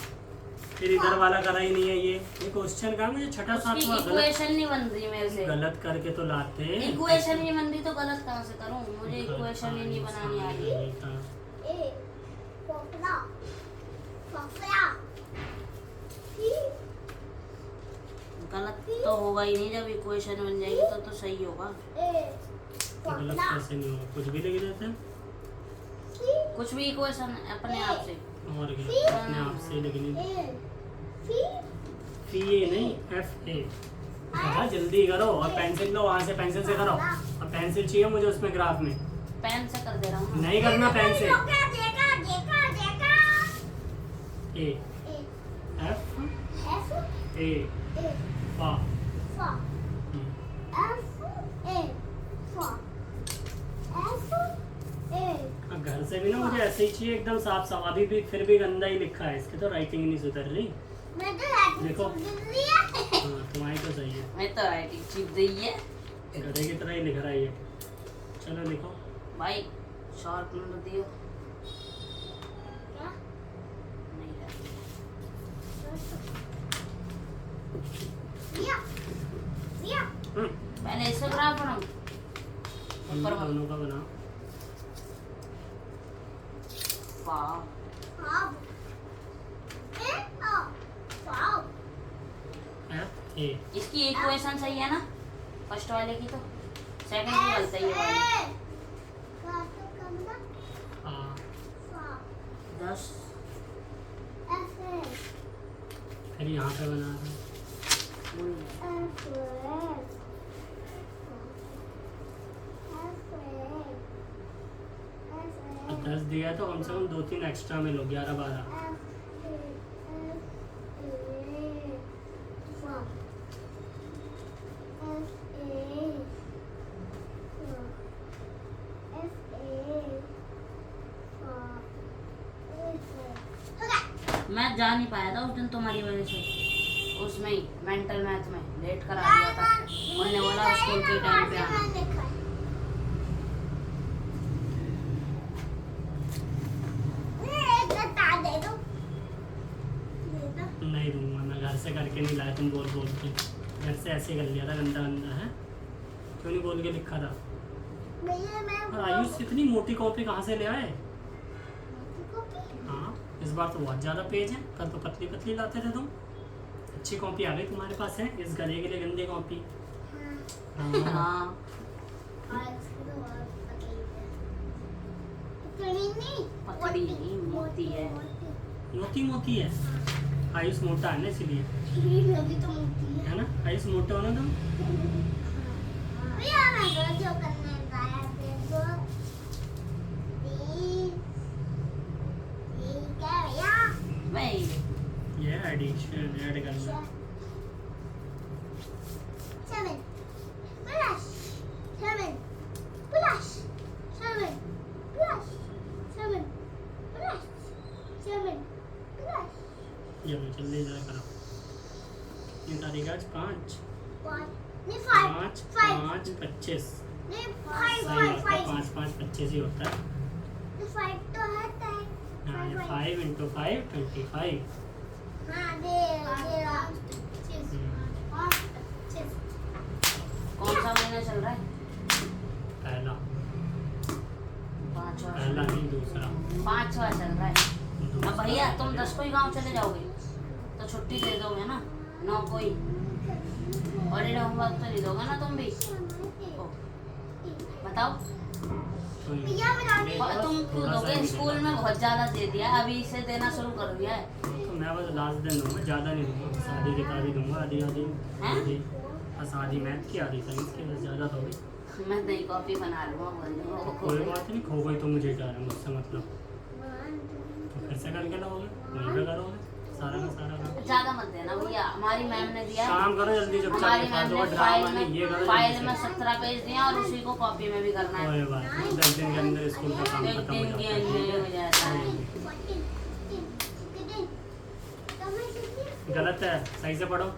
फिर इधर वाला करा ही नहीं है। ये क्वेश्चन का मुझे छठा उसकी सातवां गलत इक्वेशन नहीं बन रही मेरे से। गलत करके तो लाते हैं। इक्वेशन नहीं बन रही तो गलत कहाँ से करूँ? मुझे इक्वेशन ही नहीं बनानी आ रही। गलत तो होगा ही नहीं, जब इक्वेशन बन जाएगी तो सही होगा। तो गलत कैसे नहीं होगा? कुछ भी लिख देते हैं, कुछ भी इक्वेशन अपने आप से। और क्या अपने आप से लिखनी। ये नहीं FA। हाँ जल्दी करो और पेंसिल लो, वहाँ से पेंसिल से करो। और पेंसिल चाहिए मुझे उसमें ग्राफ में। पेन से कर दे रहा हूँ। नहीं करना पेन से। A F A फा। घर से भी ना मुझे ऐसे ही चाहिए एकदम साफ साफ। अभी भी फिर भी गंदा ही लिखा है, इसकी तो राइटिंग नहीं सुधर रही। देखो हाँ तुम्हारी तो सही है, मैं तो राइटिंग चिप दी है गधे की तरह ही लिख रहा है ये। चलो लिखो भाई, शॉर्ट नंबर दियो। नहीं पहले इसका ग्राफ बनाऊं। ऊपर वाला दोनों का बनाओ। वाह, F A इसकी इक्वेशन सही है ना फर्स्ट वाले की? तो सेकंड की गलत है ये वाली। 10 फिर यहाँ पे बना रहा और 10 दिया तो कम से कम 2-3 एक्स्ट्रा में लो, 11-12। मैं जा नहीं पाया था उस दिन तुम्हारी वजह से, उसमें ही मेंटल मैथ में लेट करा दिया था। उन्होंने बोला स्कूल के टाइम पे आना। नहीं दूंगा मैं, घर से करके नहीं लाया। तुम बोल के घर से ऐसे कर लिया था, गंदा गंदा है। क्यों नहीं बोल के लिखा था? भैया मैं और आयुष इतनी मोटी कॉपी कहाँ से ले आए? हाँ, इस बार तो बहुत ज़्यादा पेज है, कल तो पतली पतली लाते थे तुम। अच्छी कॉपी आ गई तुम्हारे पास है, इस गले के लिए गंदी कॉपी। हाँ। हाँ पतली नहीं, मोटी है। मोती मोती है। आयुष मोटा है ना इसलिए, अभी तो मोटी है। है ना? आयुष मोटा हो ना तुम। भैया मैं जो करने जाया देखो ये क्या भैया भाई ये एडिशन ऐड करना। 7 plus 7 plus 7 plus 7 plus 7 plus ये लो जल्दी जरा करो। ये तारीख आज 5 नहीं 5 5 5 25 नहीं सही 5 होता है, 5 5 5 25 ही होता है। 5 तो होता है। हाँ, ये 5 into 5 25। हाँ दे कौन सा महीना चल रहा है? पहला पांचवा पहला नहीं दूसरा। चल रहा है। अब भैया तुम 10 को ही गाँव चले जाओगे तो छुट्टी दे दोगे ना, 9 को ही। हॉलीडे होमवर्क तो नहीं दोगे ना तुम भी? ओ, बताओ भैया मेरा तुम क्यों दोगे? स्कूल में बहुत ज्यादा दे दिया, अभी से देना शुरू कर दिया है। तो मैं बस लास्ट दिन दूंगा, ज़्यादा नहीं दूंगा। शादी किताबी दूंगा आधी आधी हैं? आधी, बस आधी मैथ की आधी साइंस की, बस ज़्यादा थोड़ी। मैं नई कॉपी बना लूँगा, बोल दूँगा कोई बात नहीं, खो गई तो मुझे क्या है मुझसे मतलब। तो फिर से करके लाओगे, वहीं पे करोगे सारा का सारा काम। ज्यादा मत देना भैया, हमारी मैम ने दिया है। काम करो जल्दी, जब हमारी चल मैम फालतू का ने ड्रामा नहीं, ये करो फाइल जल्दी में से। 17 पेज दिया और उसी को कॉपी में भी करना है। कोई बात नहीं, 10 दिन के अंदर स्कूल का काम एक खत्म हो दिन के जाता है। अंदर हो जाता है। गलत है, सही से पढ़ो।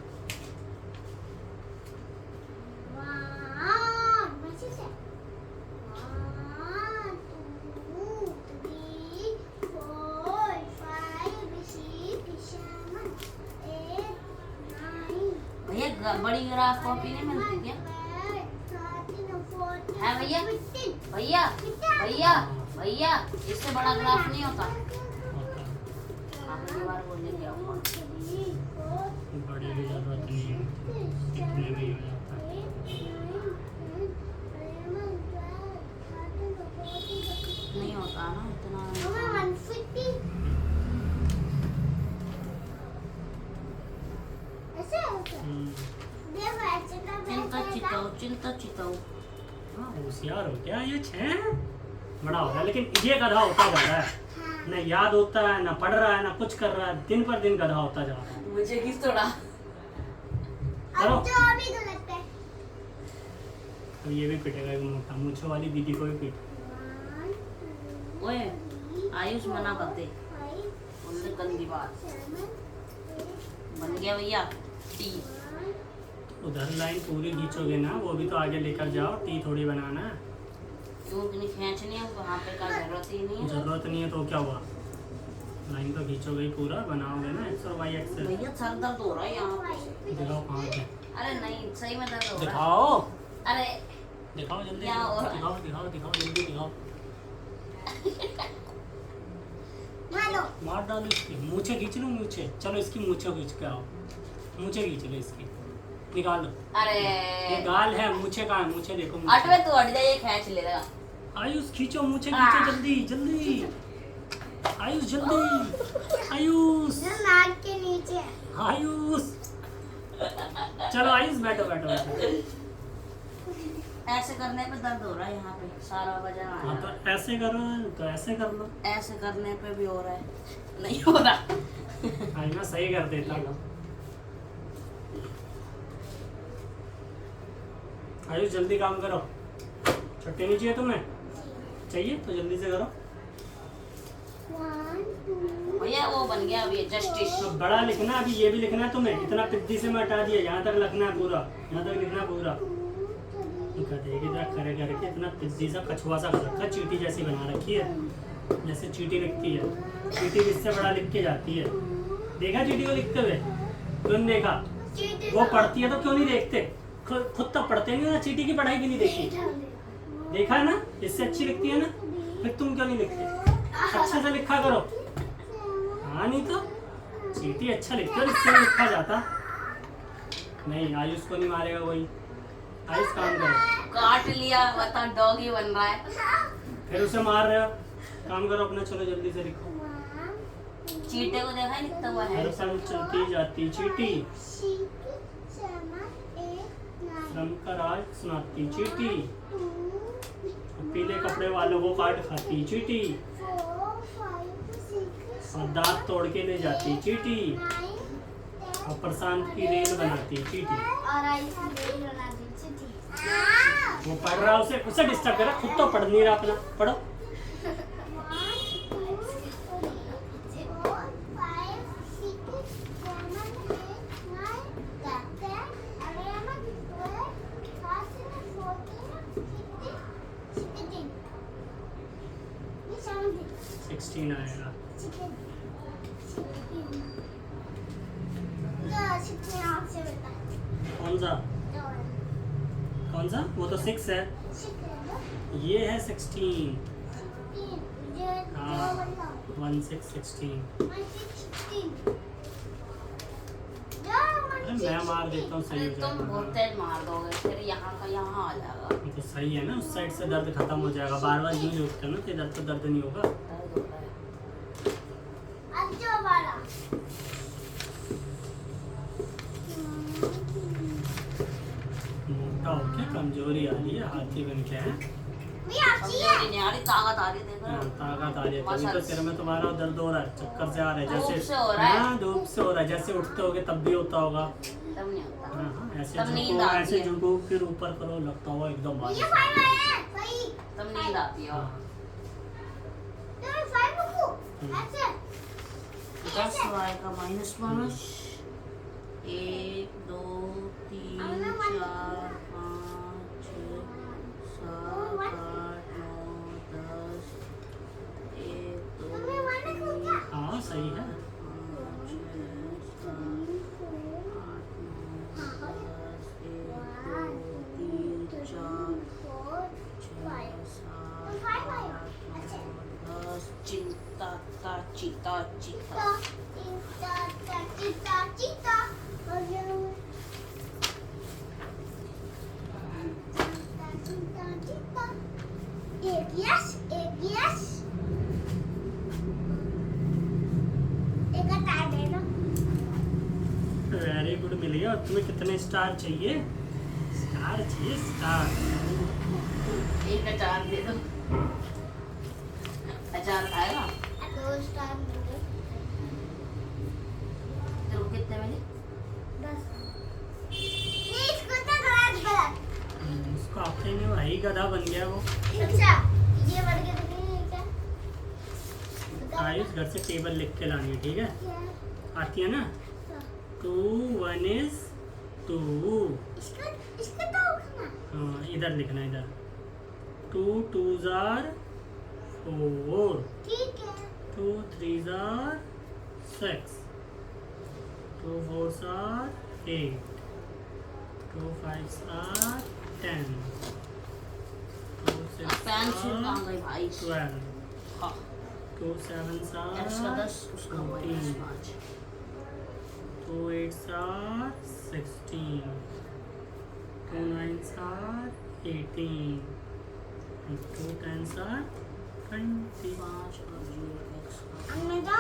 भैया बड़ी ग्राफ कॉपी नहीं मिलती क्या? है भैया? भैया भैया भैया इससे बड़ा ग्राफ नहीं होता। अगली बार बोलेंगे आपको। बड़ी की जरूरत नहीं है, इतने में ही हो जाता है। नहीं होता ना इतना। चिंता चिताओ। हाँ होशियार हो क्या ये? 6 बड़ा हो रहा है, लेकिन ये गधा होता जा रहा है, न याद होता है, न पढ़ रहा है, न कुछ कर रहा है, दिन पर दिन गधा होता जा रहा है। मुझे किस थोड़ा करो। अब जो अभी तो लगता है अब ये भी पिटेगा, एक मोटा मूंछों वाली दीदी को भी पीट। ओए आयुष मना कर दे, बोलने गंदी बात। बन गया भैया टी। उधर लाइन पूरी खींचोगे ना, वो भी तो आगे लेकर जाओ, टी थोड़ी बनाना है। क्यों इतनी खींचनी है, वहाँ पे का जरूरत ही नहीं है। जरूरत नहीं है तो क्या हुआ, लाइन तो खींचोगे ही पूरा, बनाओगे ना एक्स और वाई एक्सेस। भैया सर दर्द हो रहा है यहाँ पे। दिखाओ कहाँ पे, अरे नहीं सही में दर्द हो रहा है। दिखाओ अरे दिखाओ जल्दी, क्या हो रहा है? दिखाओ दिखाओ दिखाओ जल्दी दिखाओ। मारो मार डालो इसकी मूछे, खींच लो मूछे। चलो इसकी मूछे खींच के आओ, मूछे खींच लो इसकी, निकाल लो। अरे ये गाल है, मूछे कहाँ है? मूछे देखो, अटवे मूछे। तू हट जाइए, खींच लेगा। आयुष खींचो मूछे, खींचो जल्दी जल्दी। आयुष जल्दी, आयुष जो नाक के नीचे है। आयुष। चलो आयुष बैठो बैठो बैठो। ऐसे करने पे दर्द हो रहा है यहाँ पे, सारा वजन आ हाँ रहा है। तो ऐसे करो, तो ऐसे कर लो। ऐसे करने पे भी हो रहा है, नहीं हो रहा। आज मैं सही कर देता हूँ। आयुष जल्दी काम करो, छुट्टी नहीं चाहिए तुम्हें? चाहिए तो जल्दी से करो। 1 2 भैया वो बन गया अभी जस्टिस। तो बड़ा लिखना, अभी ये भी लिखना है तुम्हें। इतना पिद्दी से मैं हटा दिया, यहाँ तक लिखना है पूरा, यहाँ तक लिखना है पूरा। गधे की तरह करे करके इतना पिद्दी सा कछुआ सा कर रखा, चींटी जैसी बना रखी है, जैसे चींटी लिखती है। चींटी इससे बड़ा लिख के जाती है। देखा चींटी को लिखते हुए? तुमने देखा? वो पढ़ती है तो क्यों नहीं देखते? खुद तो पढ़ते नहीं हो ना, चींटी की पढ़ाई की नहीं देखी। देखा है ना, इससे अच्छी लिखती है ना, फिर तुम क्यों नहीं लिखते? अच्छे से लिखा करो। हाँ नहीं तो चीटी अच्छा लिखते हो, इससे नहीं लिखा जाता। नहीं आयुष को नहीं मारेगा कोई। आयुष काम करो। काट लिया, बता डॉगी बन रहा है। फिर उसे मार रहे हो। काम करो अपना, चलो जल्दी से लिखो। चीटे को देखा है लिखता हुआ है। हर साल चलती जाती चीटी, श्रम का राज सुनाती चीटी, पीले कपड़े वालों को काट खाती चीटी, और दांत तोड़ के ले जाती चीटी, और प्रशांत की रेल बनाती चीटी। वो पढ़ रहा, उसे डिस्टर्ब कर रहा, खुद तो पढ़ नहीं रहा अपना। पढ़ो। आएगा। कौन सा कौन सा? वो तो 6 है, ये है 16। हाँ 1 6 16। अरे मैं मार देता हूँ, सही हो तुम बहुत जाएगा। तेज मार दोगे, फिर यहाँ का यहाँ आ जाएगा। ये तो सही है ना, उस साइड से दर्द खत्म हो जाएगा। बार बार यूज होता है ना, तो इधर तो दर्द नहीं होगा। दर्द होता है। मोटा हो क्या, कमजोरी आ रही है, हाथी बन के हैं। कमजोरी नहीं आ रही, ताकत आ रही है, देख रहे हो? ताकत आ रही है, तभी तो सिर में तुम्हारा दर्द हो रहा है, चक्कर से आ रहा है। धूप जैसे से हो रहा है। हाँ, धूप से हो रहा है। जैसे उठते होगे तब भी होता होगा। तब नहीं होता। हाँ, ऐसे तब नींद झुको, आती ऐसे है। झुको, फिर ऊपर करो, लगता हुआ एकदम बारिश। तब नींद आती है। हाँ। 10 y का माइनस माइनस 1 2 3 4 5 6 7 8 9 10 1 2 हाँ सही है। 5 6 7 8 9 10 1 2 3 4 चिंता ता चीता चीता वेरी गुड, मिल गया। और तुम्हें कितने स्टार चाहिए? स्टार चाहिए, स्टार। एक अचार दे दो। अचार खाएगा? तेरे को कितने मिले? उसको आपने में भाई गधा बन गया वो। आयुष घर से टेबल लिख के लानी है, ठीक है? आती है ना? 2 1 is 2। हाँ इधर लिखना है, इधर। 2 2s are 4, 2 3s are 6, 2 4s are 8, 2 5s are 10, 2 6s pencil कहाँ are गई भाई? 12, हाँ 2 7s एक्स का are 10 उसका minus 14, 5 2 8s are 16, 2 9s are 18, and 2 10s are 20। 5 और 0 एक्स का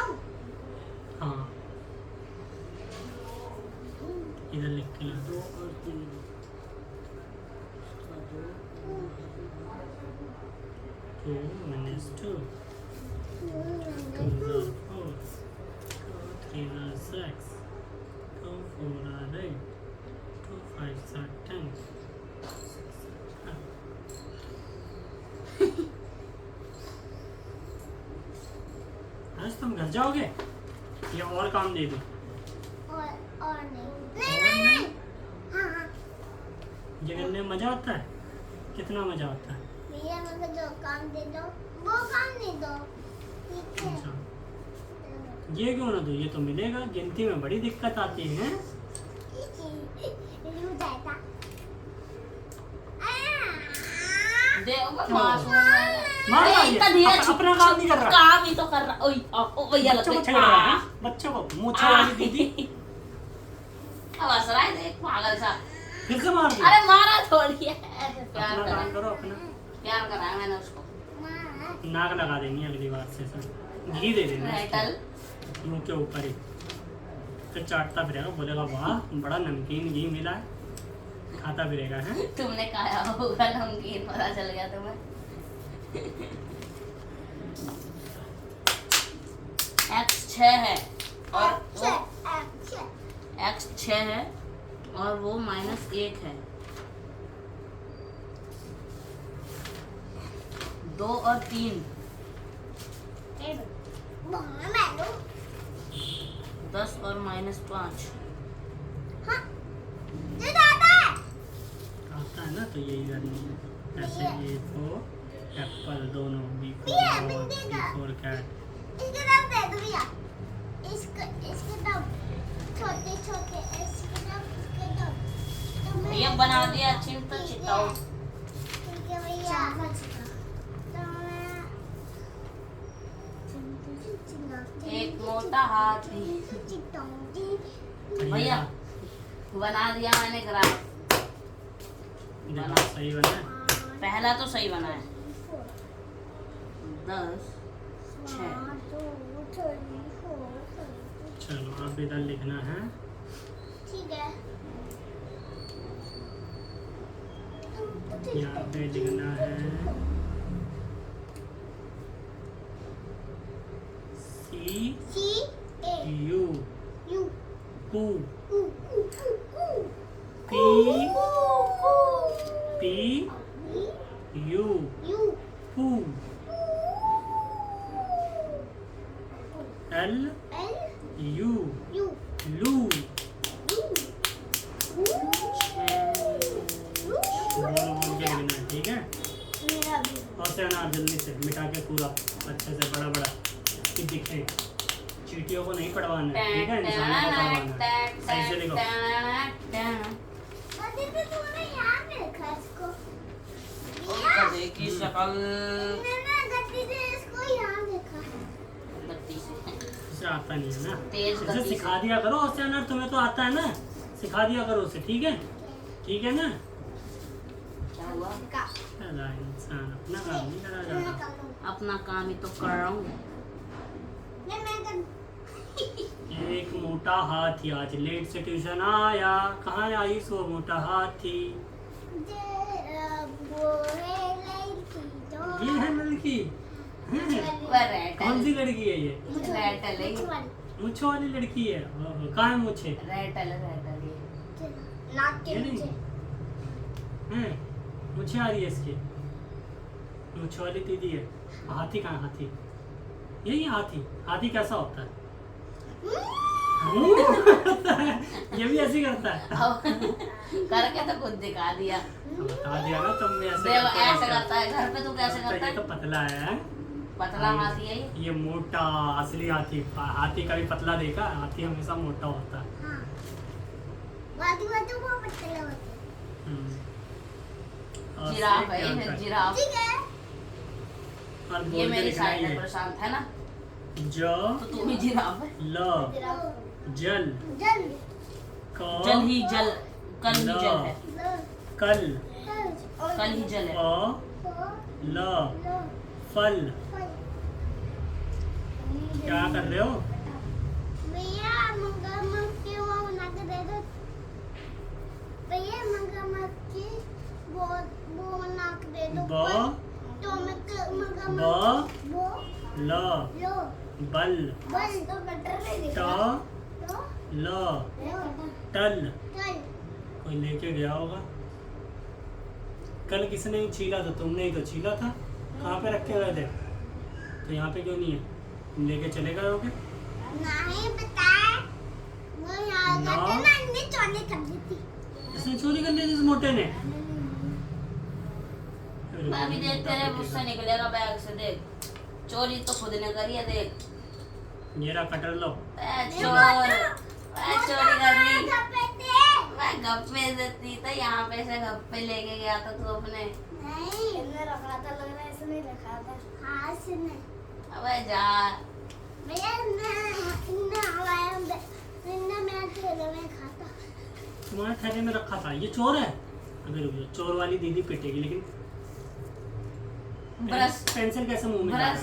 हाँ इधर लिख के ला। 2 और 3 उसका 2 2 minus 2, 2s are 4, 2 3s are 6, 2 4 are 8, 2 5s are 10, 6 are 12। आज तुम घर जाओगे या और काम दे दूं? ये करने में मजा आता है? कितना मजा आता है? अच्छा ये क्यों ना दो, ये तो मिलेगा। गिनती में बड़ी दिक्कत आती है। देखो मासूम है। मार अरे ये, इतना धीरे अपना काम नहीं कर रहा। काम ही तो कर रहा। ओए ओ भैया बच्चों को लग छेड़ रहा है, बच्चों को मूंछों वाली दीदी अब हंस रहा है देख पागल सा। फिर से मार दिया। अरे मारा थोड़ी है ऐसे प्यार अपना काम करा, करो अपना। प्यार कराया मैंने उसको। नाक लगा देंगे अगली बार से सब। घी दे देना रेटल मुंह के ऊपर ही, फिर चाटता फिरेगा, बोलेगा वाह बड़ा नमकीन घी मिला है, खाता फिरेगा है। तुमने खाया होगा नमकीन, पता चल गया तुम्हें। एक्स 6 है और वो एक्स 6 है और वो -1 है। 2 और 3 10 और -5 आता है ना, तो यही करनी है ऐसे। ये तो एप्पल दोनों, बी फॉर कैट। ये बना दिया चिंता चिताओ। एक मोटा हाथी भैया बना दिया मैंने ग्राफ। देखो सही बना है। पहला तो सही बना है। 10 6 चलो अब इधर लिखना है यहाँ पे लिखना है CU कू PU कू LU लू। बोल बोल के लिखना है, ठीक है। और से अनार जल्दी से मिटा के पूरा अच्छे से बड़ा बड़ा कि दिखे। चीटियों को नहीं पढ़वाना है, ठीक है, इंसानों को पढ़वाना है। सही से लिखो। गधे की शक्ल इसे आता नहीं है ना, तेज इसे गति सिखा दिया करो। और से अनार तुम्हें तो आता है ना, सिखा दिया करो उसे, ठीक है, ठीक है ना। क्या हुआ? अला इंसान अपना काम नहीं करा जा रहा। अपना काम ही तो कर रहा हूँ। एक मोटा हाथी आज लेट से ट्यूशन आया। कहाँ आई सो मोटा हाथी? ये है लड़की। कौन सी लड़की है ये? रेटल है ये। मुच्छों वाली लड़की है। कहाँ है मुच्छे? रेटल ये नहीं है, मुच्छे आ रही है इसकी। मुच्छे वाली दीदी है। हाथी कहाँ? हाथी यही हाथी। हाथी कैसा होता है? ये भी ऐसे करता है। करके तो खुद दिखा दिया। बता दिया ना तुमने, ऐसे देखो करता ऐसे करता है घर पे। तू कैसे करता ये है? तो पतला है। पतला हाथी है ये। ये मोटा असली हाथी। हाथी कभी पतला देखा? हाथी हमेशा मोटा होता है। और जिराफ से है क्या ये, होता है? जिराफ। और बोल ये के मेरी लिखना साइड है, है प्रशांत है ना, ज तो तू भी जिराफ है। ल जल क जल ही जल, कल ही जल है, कल कल ही जल है। ल फल। क्या कर रहे हो? भैया मगरमच्छ के वो बना के दे दो। भैया मगरमच्छ की वो बना के दे दो। ब तो मगरमच्छ ब वो ल लो बल बस तो बटर ले ट दो। तो ल लो टल। चल कोई लेके गया होगा। कल किसने छीला था? तुमने ही तो छीला था। कहाँ पे रखे गए थे? तो यहाँ पे क्यों नहीं है? तुम लेके चले गए होगे। नहीं बताए वो यार ना। करते ना इतनी चोरी कर दी थी। इसने चोरी कर ली थी इस मोटे ने। मैं भी देख तेरे मुझसे निकलेगा बैग से। देख चोरी तो खुद ने करी है। देख ये रहा कटर लो। चोर, चोरी कर ली। मैं गप्पे देती तो यहाँ पे से गप्पे लेके गया था तू अपने। नहीं इसने रखा था, लग रहा है इसने रखा था। हाँ इसने। अबे जा। भैया इन्ने हवाया में इन्ने मैं थैले में खाता। तुम्हारे थैले में रखा था, ये चोर है। अबे रुक जाओ, चोर वाली दीदी पिटेगी। लेकिन ब्रश पेंसिल कैसे मुंह में जा रहा है?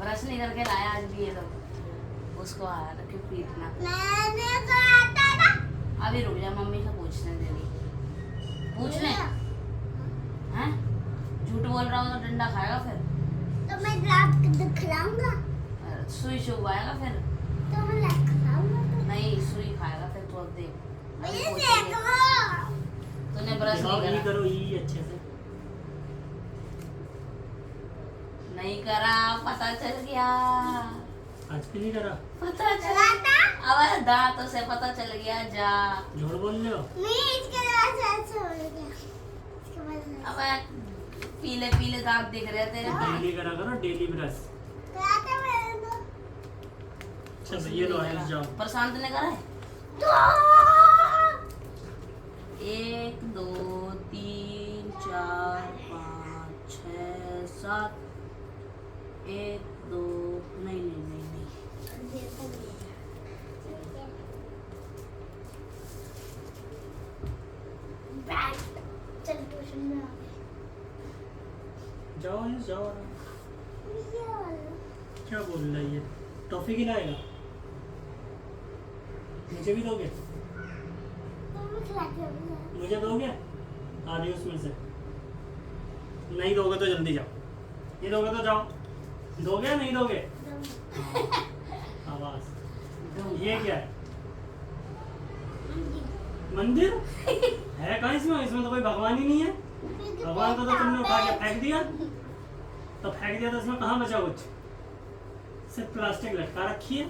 ब्रश नहीं करके लाया आज भी ये लोग। उसको आया था कि पीटना। मैंने खाता था। अभी रुक जा, मम्मी से पूछने दे रही। पूछ ले। हैं? झूठ बोल रहा हो तो डंडा खाएगा फिर। तो मैं रात को दिखलाऊंगा। सुई चुभवाएगा फिर। तो मैं रात को खाऊंगा। नहीं सुई खाएगा फिर तू। अब देख। अभी भैया पूछेंगे। देखो। तूने ब्रश दिखाओ, नहीं ये करा। करो, ये अच्छे से। नहीं करा, पता चल गया। आज भी नहीं करा। पता चल था। अब दांतों से पता चल गया। जा। झूठ बोल रहे हो। नहीं इसके बाद ऐसे हो गया। इसके बाद अब पीले पीले दांत दिख रहे हैं तेरे पे। डेली करा करो, डेली ब्रश। खाता मैंने तो। चलो ये लो, आयुष जाओ। प्रशांत ने करा है। दो। 1 2 3 4 5 6 7 1 2 नहीं नहीं नहीं नहीं चल ट्यूशन में आ गए। जाओ आयुष, जाओ। ये वाला। क्या बोल रहा है ये? टॉफी खिलाएगा? मुझे भी दोगे? तुम खिलाते हो। मुझे दोगे? आधी उसमें से नहीं दोगे तो जल्दी जाओ। ये दोगे तो जाओ। दोगे या नहीं दोगे? आवाज। ये क्या है? मंदिर है कहाँ इसमें? इसमें तो कोई भगवान ही नहीं है। भगवान को तो तुमने उठा के फेंक दिया। तो फेंक दिया तो इसमें कहाँ बचा कुछ? सिर्फ प्लास्टिक लटका रखी है।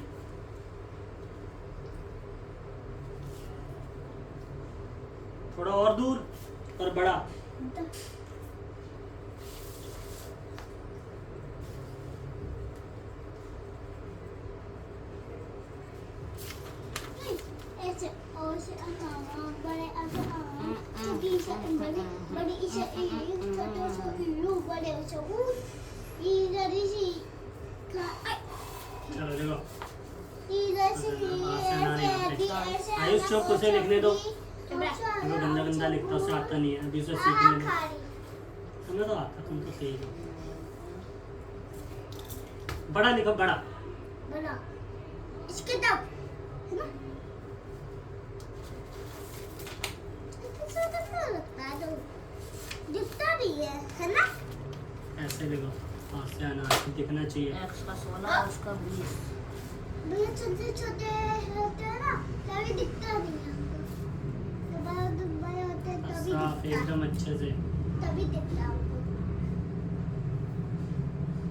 थोड़ा और दूर और बड़ा। ऐसे और से बड़े छोटी से बड़ी बड़ी से छोटे से लू बड़े से इधर से चलो देखो, इधर से ऐसे आयुष चौक उसे लिखने दो। वो गंदा गंदा लिखता, उसे आता नहीं है। अभी उसे सीखने दो। तुम्हें तो आता, तुम तो सही हो। बड़ा लिखो, बड़ा। बड़ा इसके तब है ना ऐसा तो लगता है तो दिखता भी है ना। ऐसे लिखो, हाथ से आना दिखना चाहिए। X का 16 उसका 20। भैया छोटे छोटे होते हैं ना तभी दिखता नहीं है हमको। तो बड़े होते हैं तभी साफ दिखता एकदम अच्छे से। तभी दिखता है हमको।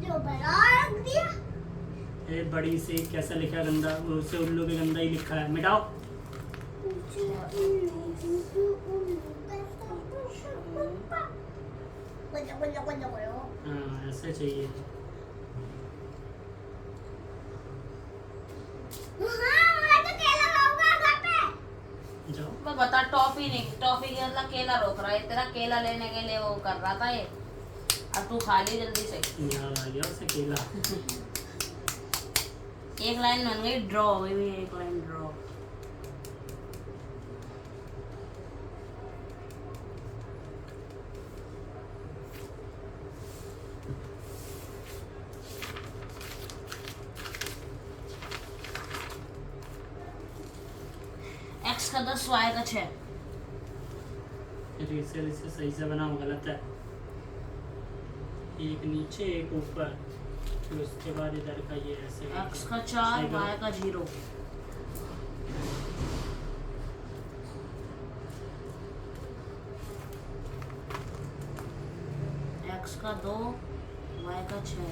जो बड़ा रख दिया ये बड़ी से कैसा लिखा है गंदा? उसे उल्लू भी गंदा ही लिखा है, मिटाओ। हाँ ऐसे चाहिए। जाओ। मैं बता, टॉफी नहीं, टॉफी के मतलब केला रोक रहा है तेरा। केला लेने के लिए वो कर रहा था ये। अब तू खा ली जल्दी से। याद आ गया उसे केला। एक लाइन बन गई, ड्रॉ हो गई। एक लाइन ड्रॉ। X का 10 Y का 6। इसे सही से बनाओ, गलत है। एक नीचे एक ऊपर, फिर उसके बाद इधर का ये ऐसे। X का 4 Y का 0। X का 2 Y का 6।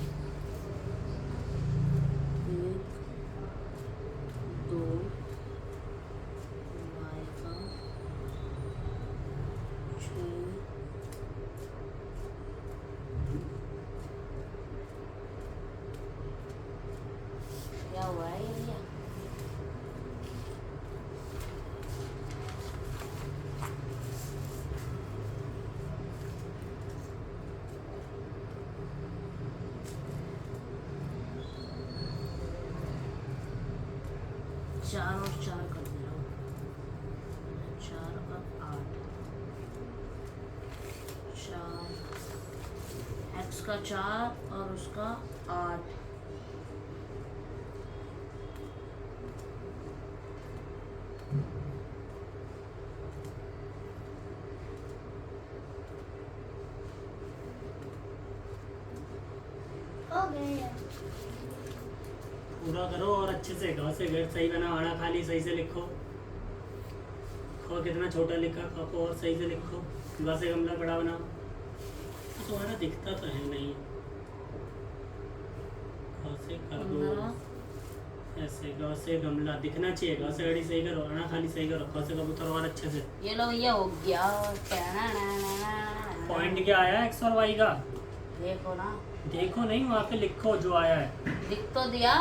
1 2 Y का 6। क्या हुआ है ये भैया? 4 और 4 कर दे रहा हूँ, 4 और 8, 4 x का 4 और उसका 8, हो गया। पूरा करो और अच्छे से घ से घर सही बना, आना खाली सही से लिखो। ख कितना छोटा लिखा, ख को और सही से लिखो। ग से गमला बड़ा बनाओ। तो तुम्हारा दिखता तो है नहीं। ख से खरगोश, ऐसे ग से गमला दिखना चाहिए। ग से घड़ी सही करो, आना खाली सही करो। ख से कबूतर और अच्छे से। ये लो भैया हो गया। पॉइंट क्या आया एक्स और वाई का? देखो ना, देखो नहीं, वहाँ पे लिखो जो आया है। दिख तो दिया।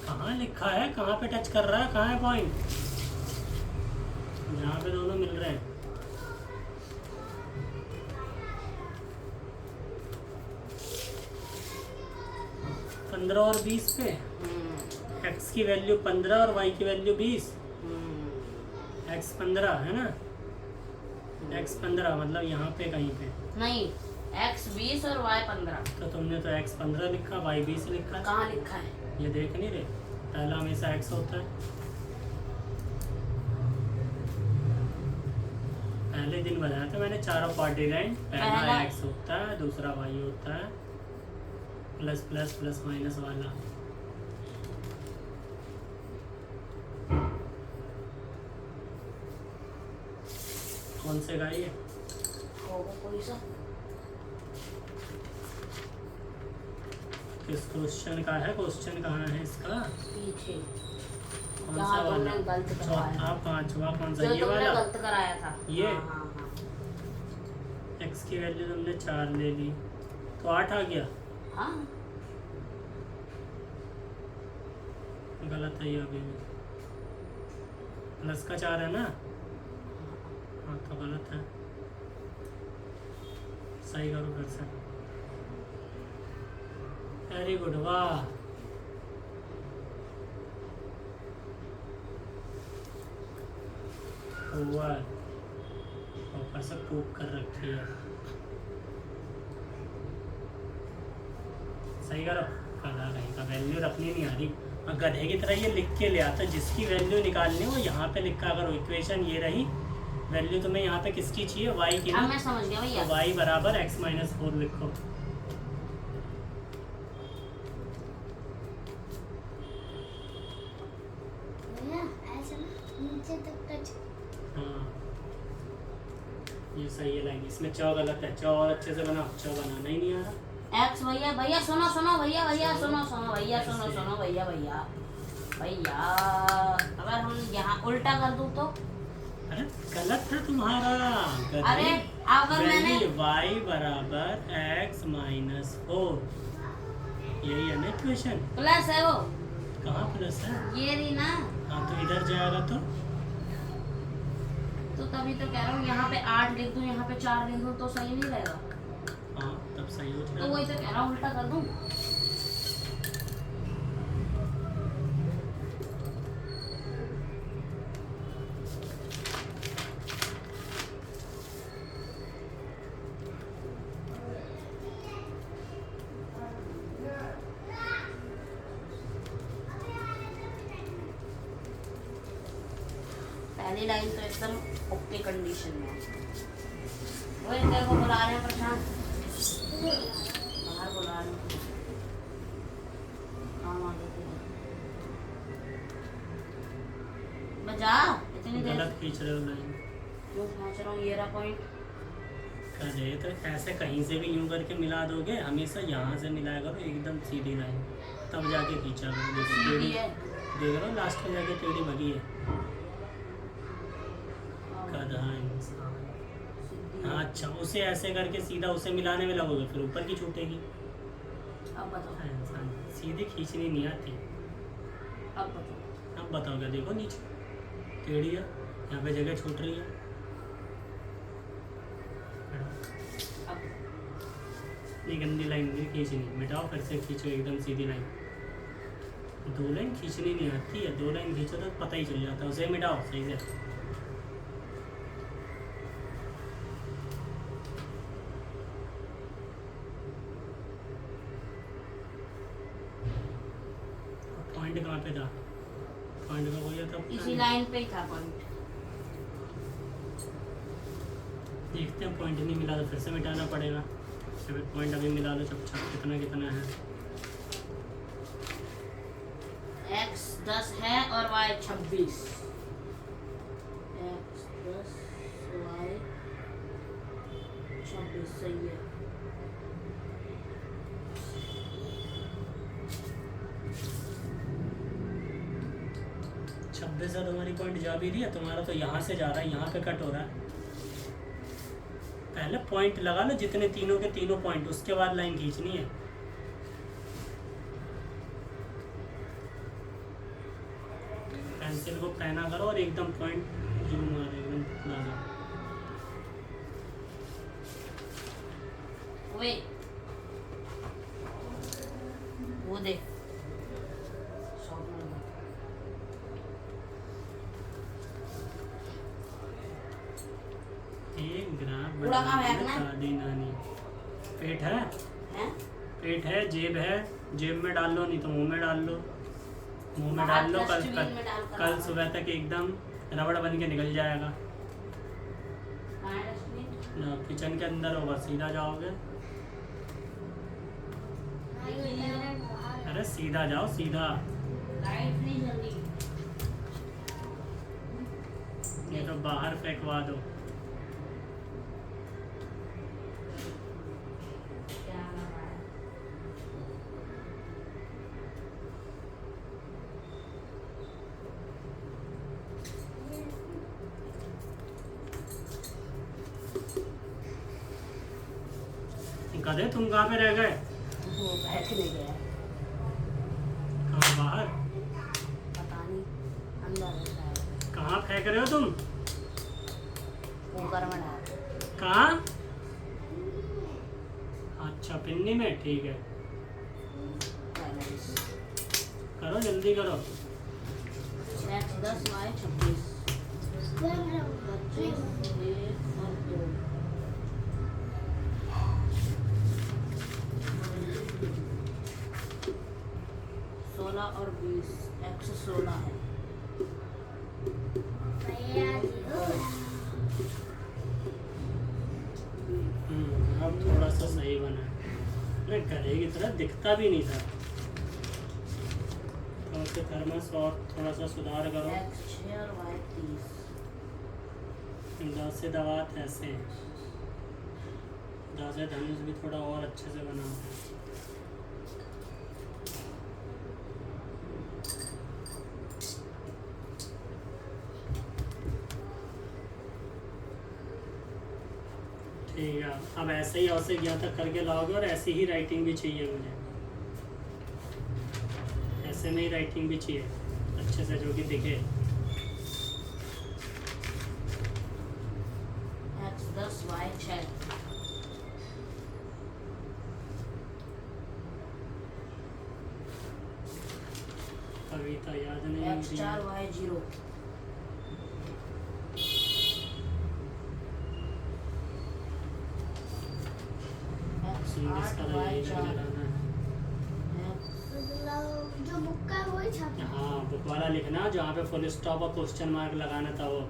कहाँ लिखा है, कहाँ पे टच कर रहा है, कहाँ है पॉइंट? यहाँ पे दोनों मिल रहे हैं। पंद्रह और 20 पे x की वैल्यू 15 और y की वैल्यू 20। x 15 है ना, x 15 मतलब यहाँ पे कहीं पे नहीं, x 20 और y 15। तो तुमने तो x 15 लिखा, y 20 लिखा। कहाँ लिखा है? ये देख नहीं रहे, पहला हमेशा x होता है। पहले दिन बताया था मैंने चारों क्वाड्रिलैंड। पहला x होता है, दूसरा y होता है, प्लस प्लस प्लस माइनस वाला। कौन से का ये? होगा कोई सा। किस क्वेश्चन का है? क्वेश्चन कहाँ है इसका? पीछे कौन सा जहाँ वाला? तुमने गलत करवाया, चौथा पांचवा कौन सा? जो ये तुमने वाला गलत कराया था। ये? हाँ, हाँ, हाँ। x की वैल्यू तुमने 4 ले ली तो 8 आ गया। हाँ, गलत है ये अभी भी। प्लस का 4 है ना? हाँ तो गलत है। सही करो फिर से। वेरी गुड, वाह। ओवर ऊपर से पूक कर रखी है। सही करो। कला कहीं का वैल्यू रखनी नहीं आ रही। और गधे की तरह ये लिख के ले आता, जिसकी वैल्यू निकालनी हो यहाँ पे लिखा करो। इक्वेशन ये रही, वैल्यू तुम्हें यहाँ पे किसकी चाहिए? y की अब ना? मैं समझ गया भैया। तो y बराबर x माइनस 4 लिखो। भैया ऐसा ना नीचे तक टच। हाँ ये सही है लाइन। इसमें च गलत है, च और अच्छे से बनाओ। च बनाना ही नहीं आ रहा। एक्स भैया, भैया सुनो सुनो, भैया भैया सुनो सुनो, भैया सुनो सुनो, भैया भैया भैया, अगर हम यहाँ उल्टा कर दूँ तो? अरे गलत है तुम्हारा। अरे अगर मैंने y बराबर x माइनस 4, यही है ना इक्वेशन? प्लस है वो, कहाँ प्लस है? ये रही ना। हाँ तो इधर जाएगा तो तभी तो कह रहा हूँ, यहाँ पे 8 लिख दूँ, यहाँ पे 4 लिख दूँ तो सही नहीं रहेगा? हाँ तब सही हो तो जाएगा। वही तो कह रहा हूँ, उल्टा कर दूँ। पहली लाइन तो एकदम ओके कंडीशन में है। वो तेरे को बुला रहे हैं प्रशांत, बाहर बुला रहे हैं। काम आ गए थे। बजा इतनी देर गलत खींच रहे हो लाइन। क्यों पहुंच रहा हूँ? ये रहा पॉइंट। अरे तो ऐसे कहीं से भी यूं करके मिला दोगे, हमेशा यहाँ से मिलाया करो एकदम सीधी लाइन, तब जाके खींचा करो। देखो सीधी टेढ़ी, है। देख रहे हो लास्ट में जाके टेढ़ी भगी है। गधा इंसान। सीधी हाँ है। अच्छा, उसे ऐसे करके सीधा उसे मिलाने में लगोगे, फिर ऊपर की छूटेगी। अब बताओ, इंसान सीधी खींचनी नहीं आती। अब बताओ। अब बताओ क्या? देखो नीचे टेढ़ी है, यहाँ पे जगह छूट रही है। अब ये गंदी लाइन नहीं खींचनी, मिटाओ फिर से खींचो एकदम सीधी लाइन। 2 लाइन खींचनी नहीं आती है, 2 लाइन खींचो तो पता ही चल जाता है। उसे मिटाओ सही से। पॉइंट कहाँ पे था? पॉइंट का कोई था? इसी लाइन पे ही था पॉइंट। देखते हैं, पॉइंट नहीं मिला तो फिर से मिटाना पड़ेगा। फिर पॉइंट अभी मिला लो चुपचाप। कितना कितना है? x 10 है और y 26। x 10 y 26 सही है। छब्बीस से तुम्हारी पॉइंट जा भी रही है, तुम्हारा तो यहाँ से जा रहा है, यहाँ पे कट हो रहा है। पहले पॉइंट लगा लो जितने तीनों के तीनों पॉइंट, उसके बाद लाइन खींचनी है। पेंसिल को पैना करो और एकदम पॉइंट जूम मारो, एकदम पतला सा। वे वो देख शॉट में लगा। एक ग्राफ पूरा काम है बनाने अपना? दादी नानी। पेट है, हैं? पेट है, जेब है, जेब में डाल लो, नहीं तो मुंह में डाल लो। मुंह में डाल लो, कल डस्टबिन में डाल कर कल आओ। सुबह तक एकदम रबड़ बन के निकल जाएगा। कहाँ है डस्टबिन? किचन के अंदर होगा, सीधा जाओगे। अरे सीधा जाओ, सीधा। लाइट नहीं जल रही। ये तो बाहर फेंकवा दो। क्या लगा है? गधे तुम कहाँ पे रह गए? वो बैठने गया है। कहाँ बाहर? पता नहीं अंदर रहता है। कहाँ फेंक रहे हो तुम? कुकर में डाल। कहाँ? अच्छा पिन्नी में, ठीक है। बैलेंस। करो जल्दी करो। x 10 y 26 25 1 और 2। और 20 x 16 है। अब थोड़ा सा सही बना है। अरे गधे की तरह दिखता भी नहीं था। तो उसके थर्मस और थोड़ा सा सुधार करो। x 6 और y 30। से दवात ऐसे दासे धनुष भी थोड़ा और अच्छे से बनाओ। ठीक है, अब ऐसे ही औसे यहाँ तक करके लाओगे और ऐसी ही राइटिंग भी चाहिए मुझे। ऐसे में ही राइटिंग भी चाहिए अच्छे से, जो कि दिखे। x 10 y 6। कविता याद नहीं x 4 y 0। x 8 y 4। जो बुक का वही छापा। हाँ, बुक वाला लिखना, जहाँ पे फुल स्टॉप और क्वेश्चन मार्क लगाना था, वो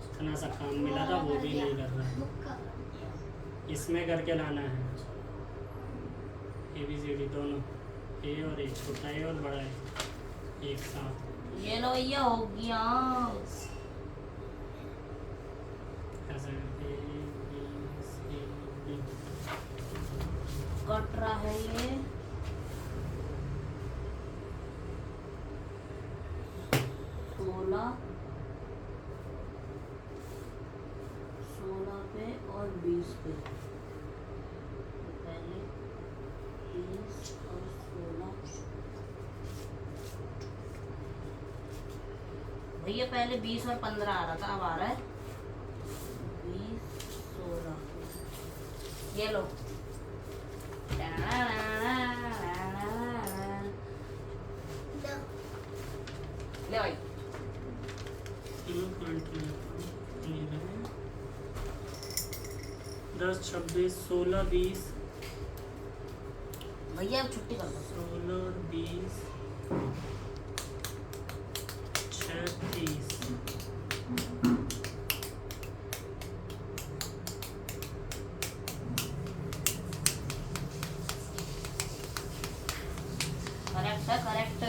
इतना सा काम मिला था, वो भी नहीं कर रहा है। बुक का इसमें करके लाना है ABCD दोनों, ए और ए, छोटा ए और बड़ा ए एक साथ। ये लो, ये हो गया। ऐसे करके ABCD। कट रहा है ये। सोलह पे और 20 पे। पहले 20 और 16। भैया पहले 20 और 15 आ रहा था, अब आ रहा है 20 16। ये लो। लो। ले भाई 10 26 16 20 भैया अब छुट्टी कर दो 16 20 36 करेक्ट है करेक्ट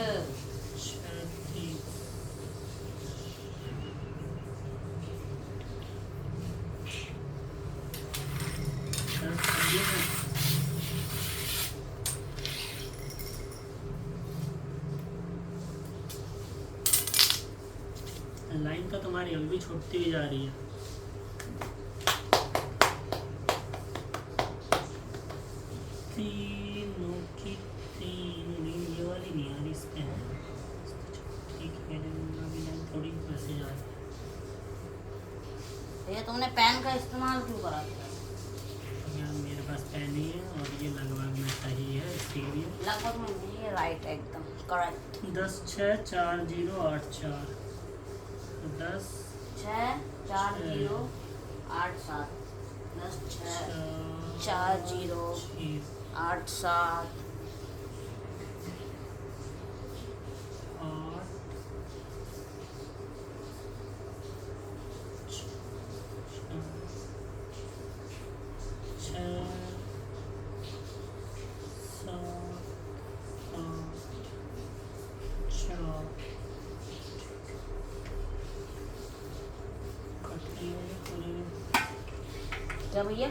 36 लाइन तो तुम्हारी अभी भी छूटती ही जा रही है। तीनों की तीन नहीं, ये वाली नहीं आ रही इस पे है। ठीक है, अभी लाइन थोड़ी मैसेज आ रही है। ये तुमने पेन का इस्तेमाल क्यों करा यार मेरे पास पेन ही है और ये लगभग में सही है इसीलिए। लगभग में नहीं, ये राइट है एकदम करेक्ट 10 6 4 0 8 4 10 6 4 0 8 7 10 6 4 0 8 7 क्या भैया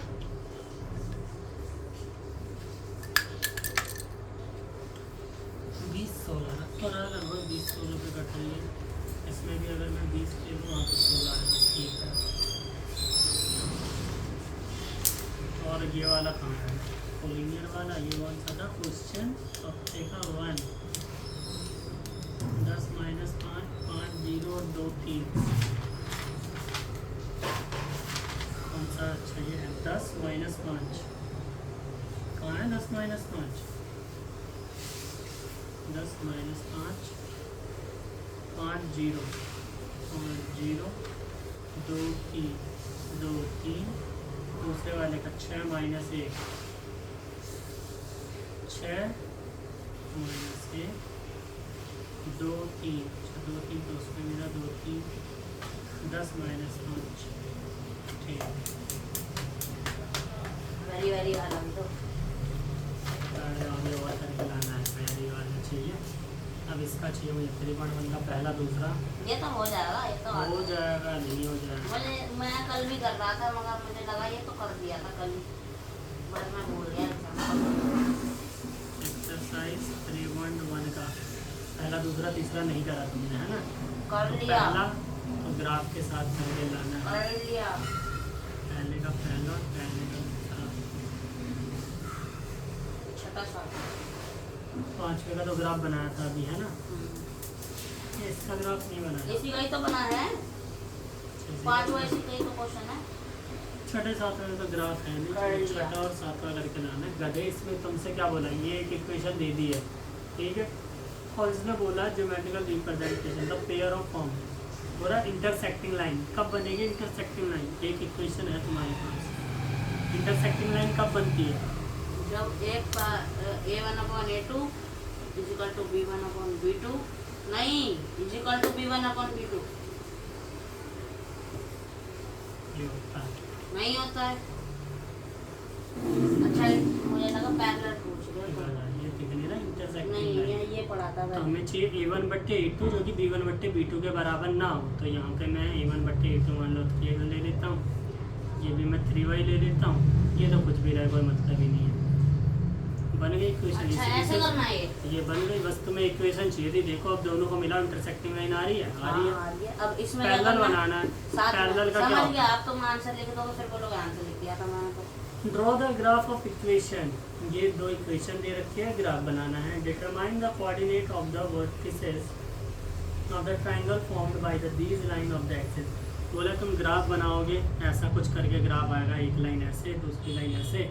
20-16 तो लगभग 20-16 पे कट रही है। इसमें भी अगर मैं 20 ले लूँ वहाँ पे 16 है, ठीक है। और ये वाला कहाँ है? कोलिनियर वाला ये कौन सा था? क्वेश्चन हफ्ते का 1 10 - 5 5 0 और 2 3 कौन सा? अच्छा ये है 10 - 5 कहाँ है? 10 - 5 10 - 5 5 0 5 0 2 3 2 3 दूसरे वाले का 6 - 1 6 - 1 2 3 2 3 तो उसमें मेरा 2 3 10 - 5 ठीक वेरी वेरी वाला भी तो आगे और करके लाना है। पहली वाला चाहिए, अब इसका चाहिए मुझे 3.1 का पहला दूसरा ये तो हो जाएगा, ये तो हो जाएगा नहीं हो जाएगा। मुझे मैं कल भी कर रहा था मगर मुझे लगा ये तो कर दिया था कल, बस मैं भूल गया। एक्सरसाइज 3.1 का पहला दूसरा तीसरा नहीं करा तुमने, है ना? कर तो लिया पहला तो ग्राफ के साथ पहले लाना है। कर लिया पहले का पहला और पहले का दूसरा। छठा सा 5वें का तो ग्राफ बनाया था अभी, है ना? ये इसका ग्राफ नहीं बनाया। इसी का ही तो बना है, 5वां इसी का ही तो क्वेश्चन है। छठे 7वें में तो ग्राफ है कर नहीं, लिया। छठा और 7वां करके लाना है। गधे इसमें तुमसे क्या बोला? ये एक इक्वेशन दे दी है, ठीक है, और इसने बोला geometrical representation the pair of form, बोला इंटरसेक्टिंग लाइन कब बनेगी? इंटरसेक्टिंग लाइन एक इक्वेशन है तुम्हारे पास। इंटरसेक्टिंग लाइन कब बनती है? जब एक A1/A2 इजिकल टू B1/B2 नहीं इजिकल टू B1/B2 ये होता है। नहीं होता है। अच्छा मुझे लगा पैरेलल पूछ रहे हो। ये दिखनी ना इंटरसेक्टिंग नहीं लाइन। ये पढ़ाता तो था। हमें चाहिए A1/A2 जो कि B1/B2 के बराबर ना हो। तो यहाँ पे मैं A1/A2 मान लो 3 ले लेता हूँ, ये भी मैं 3y ले लेता हूँ। ये तो कुछ भी रहे, कोई मतलब ही नहीं है। बन गई इक्वेशन। अच्छा ऐसे करना है ये बन गई, बस तुम्हें इक्वेशन चाहिए थी। देखो अब दोनों को मिला इंटरसेक्टिंग लाइन आ रही है, आ रही है। अब इसमें पैरेलल बनाना है। पैरेलल का क्या समझ होता गया। आप तुम आंसर लिख दो फिर बोलोगे आंसर लिख दिया था मैंने तो। है? Draw the graph of equation. ये दो इक्वेशन दे रखी है, ग्राफ बनाना है। Determine the coordinate of the vertices of the triangle formed by the these line of the axis. बोला तुम ग्राफ बनाओगे, ऐसा कुछ करके ग्राफ आएगा, एक लाइन ऐसे दूसरी लाइन ऐसे,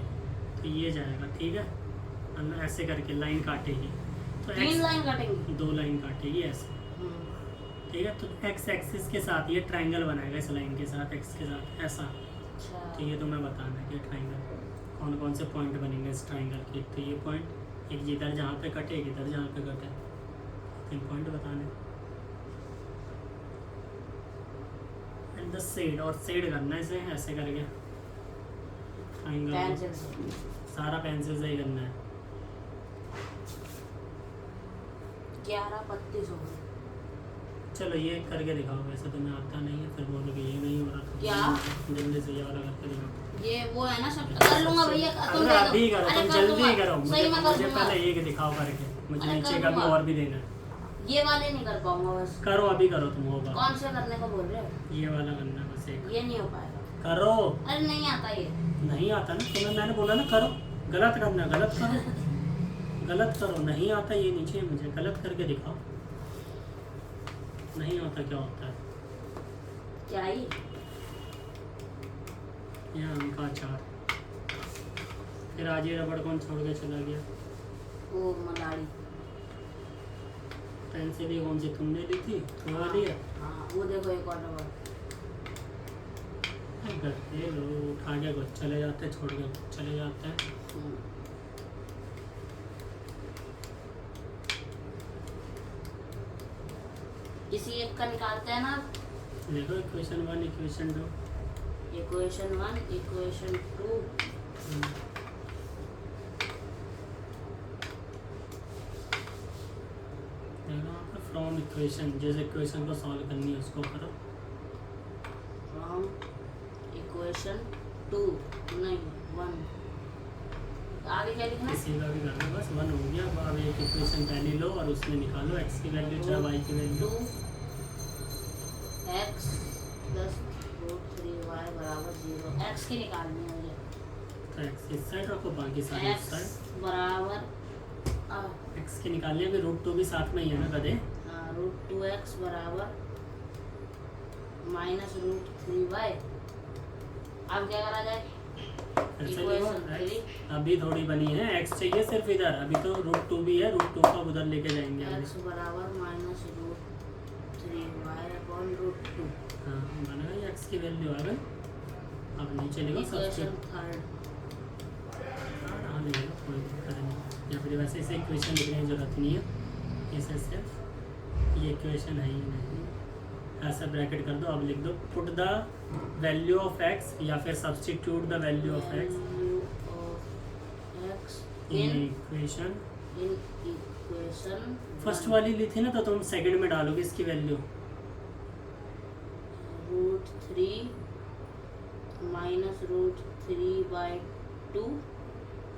तो ये जाएगा, ठीक है, ऐसे करके लाइन काटेगी। तो 3 लाइन काटेंगे। 2 लाइन काटेगी ऐसे, ठीक है, तो एक्स एक्सिस के साथ ये ट्रायंगल बनाएगा इस लाइन के साथ, एक्स के साथ ऐसा। अच्छा तो ये तुम्हें बताना है कि ट्रायंगल कौन कौन से पॉइंट बनेंगे इस ट्रायंगल के। तो ये पॉइंट एक इधर जहाँ पे कटे, एक इधर जहाँ पे कटे, 3 पॉइंट बताने। एंड द शेड, और शेड करना है इसे ऐसे करके ट्रायंगल, पेंसिल से। सारा पेंसिल से ही करना है। 11:32 हो गए। चलो ये करके दिखाओ, वैसे तुम्हें आता नहीं है, फिर बोलोगे ये नहीं हो रहा था। क्या? जल्दी से ये वाला करके दिखाओ। ये वो है ना, सब कर लूंगा भैया, तुम अरे दे दो। अभी करो, अरे तुम कर जल्दी दूंगा। करो, सही में कर मुझे दूंगा। पहले एक दिखाओ करके, मुझे अरे नीचे कर का भी दूंगा। और भी देना है। ये वाले नहीं कर पाऊंगा बस। करो अभी करो, तुम होगा। कौन से करने को बोल रहे हो? ये वाला करना है बस एक। ये नहीं हो पाएगा। करो। अरे नहीं आता ये। नहीं आता ना तुम्हें, मैंने बोला ना करो। गलत करना, गलत करो, गलत करो। नहीं आता ये नीचे, मुझे गलत करके दिखाओ। नहीं आता क्या होता है? क्या ही? ये आम का अचार। फिर आज ये रबड़ कौन छोड़ के चला गया? वो मलाड़ी। पेंसिल ये कौन सी तुमने ली थी? वो वाली है? हाँ वो देखो एक और रबड़। ये लो, उठा के कुछ चले जाते, छोड़ के चले जाते हैं। किसी एक का निकालते हैं ना। देखो इक्वेशन 1 इक्वेशन 2। Equation 1 equation 2। देखो फ्रॉम इक्वेशन, जैसे इक्वेशन को सॉल्व करनी है उसको करो। फ्रॉम इक्वेशन 2 नहीं 1। आगे क्या लिखना? किसी का भी करना, बस 1 हो गया। अब एक इक्वेशन पहले लो और उसमें निकालो एक्स की वैल्यू चाहे वाई की value. 2x plus root 3y बराबर 0। x की निकालनी है मुझे। तो एक्स इस साइड रखो, बाकी सारे इस x साइड। बराबर एक्स की निकालनी है, अभी रूट 2 भी साथ में ही है ना कदे। रूट 2x बराबर माइनस रूट 3y। अब क्या करा जाए? फिर से इक्वेशन देखो, 3 अभी थोड़ी बनी है, एक्स चाहिए सिर्फ इधर। अभी तो रूट 2 भी है, रूट 2 का उधर लेके जाएंगे अभी। x बराबर minus root 3y upon root 2। हाँ बना गई, एक्स की वैल्यू आ गई। अब नीचे लिखो इक्वेशन 3। हाँ लिखो, कोई दिक्कत नहीं। या फिर वैसे इसे इक्वेशन लिखने की जरूरत नहीं है, इसे सिर्फ ये इक्वेशन है ही नहीं, ऐसा ब्रैकेट कर दो। अब लिख दो put the value of x, या फिर substitute the value of x in equation. First वाली ली थी ना, तो तुम सेकंड में डालोगे इसकी value. Root 3 minus root 3/2।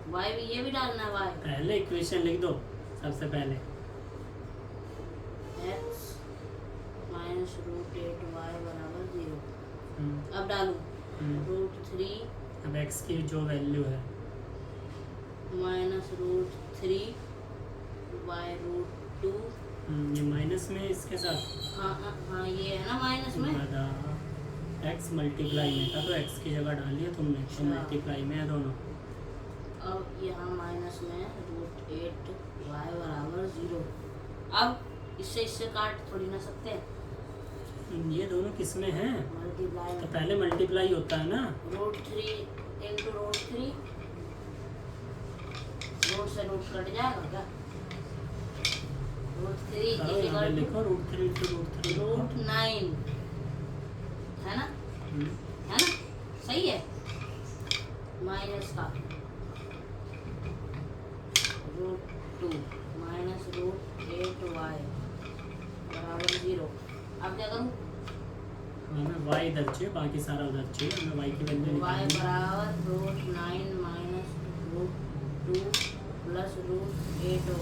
y भी, ये भी डालना है y। पहले इक्वेशन लिख दो सबसे पहले। x माइनस रूट 8y बराबर 0। हम्म, अब डालूं रूट 3 अब एक्स की जो वैल्यू है माइनस रूट 3 बाय रूट 2। ये माइनस में इसके साथ। हाँ ये है ना माइनस में। एक्स मल्टीप्लाई में था, तो एक्स की जगह डाली है तुमने, तो अच्छा। मल्टीप्लाई में है दोनों। अब यहाँ माइनस में रूट 8y बराबर 0। अब इससे काट थोड़ी ना सकते हैं। ये दोनों किस में है? मल्टीप्लाई तो पहले मल्टीप्लाई होता है ना। Root 3 into root 3। रूट से रूट कट जाएगा क्या? रूट 3 करो यहाँ पे लिखो रूट 3 इंटू रूट 3 रूट 9 है ना? है ना? सही है। माइनस का रूट 2 माइनस रूट 8y बराबर 0। अब क्या करूँ? हमें y इधर चाहिए, बाकी सारा उधर चाहिए। हमें y की वैल्यू y निकालनी है। बराबर root 9 minus root 2 plus root 8 हो।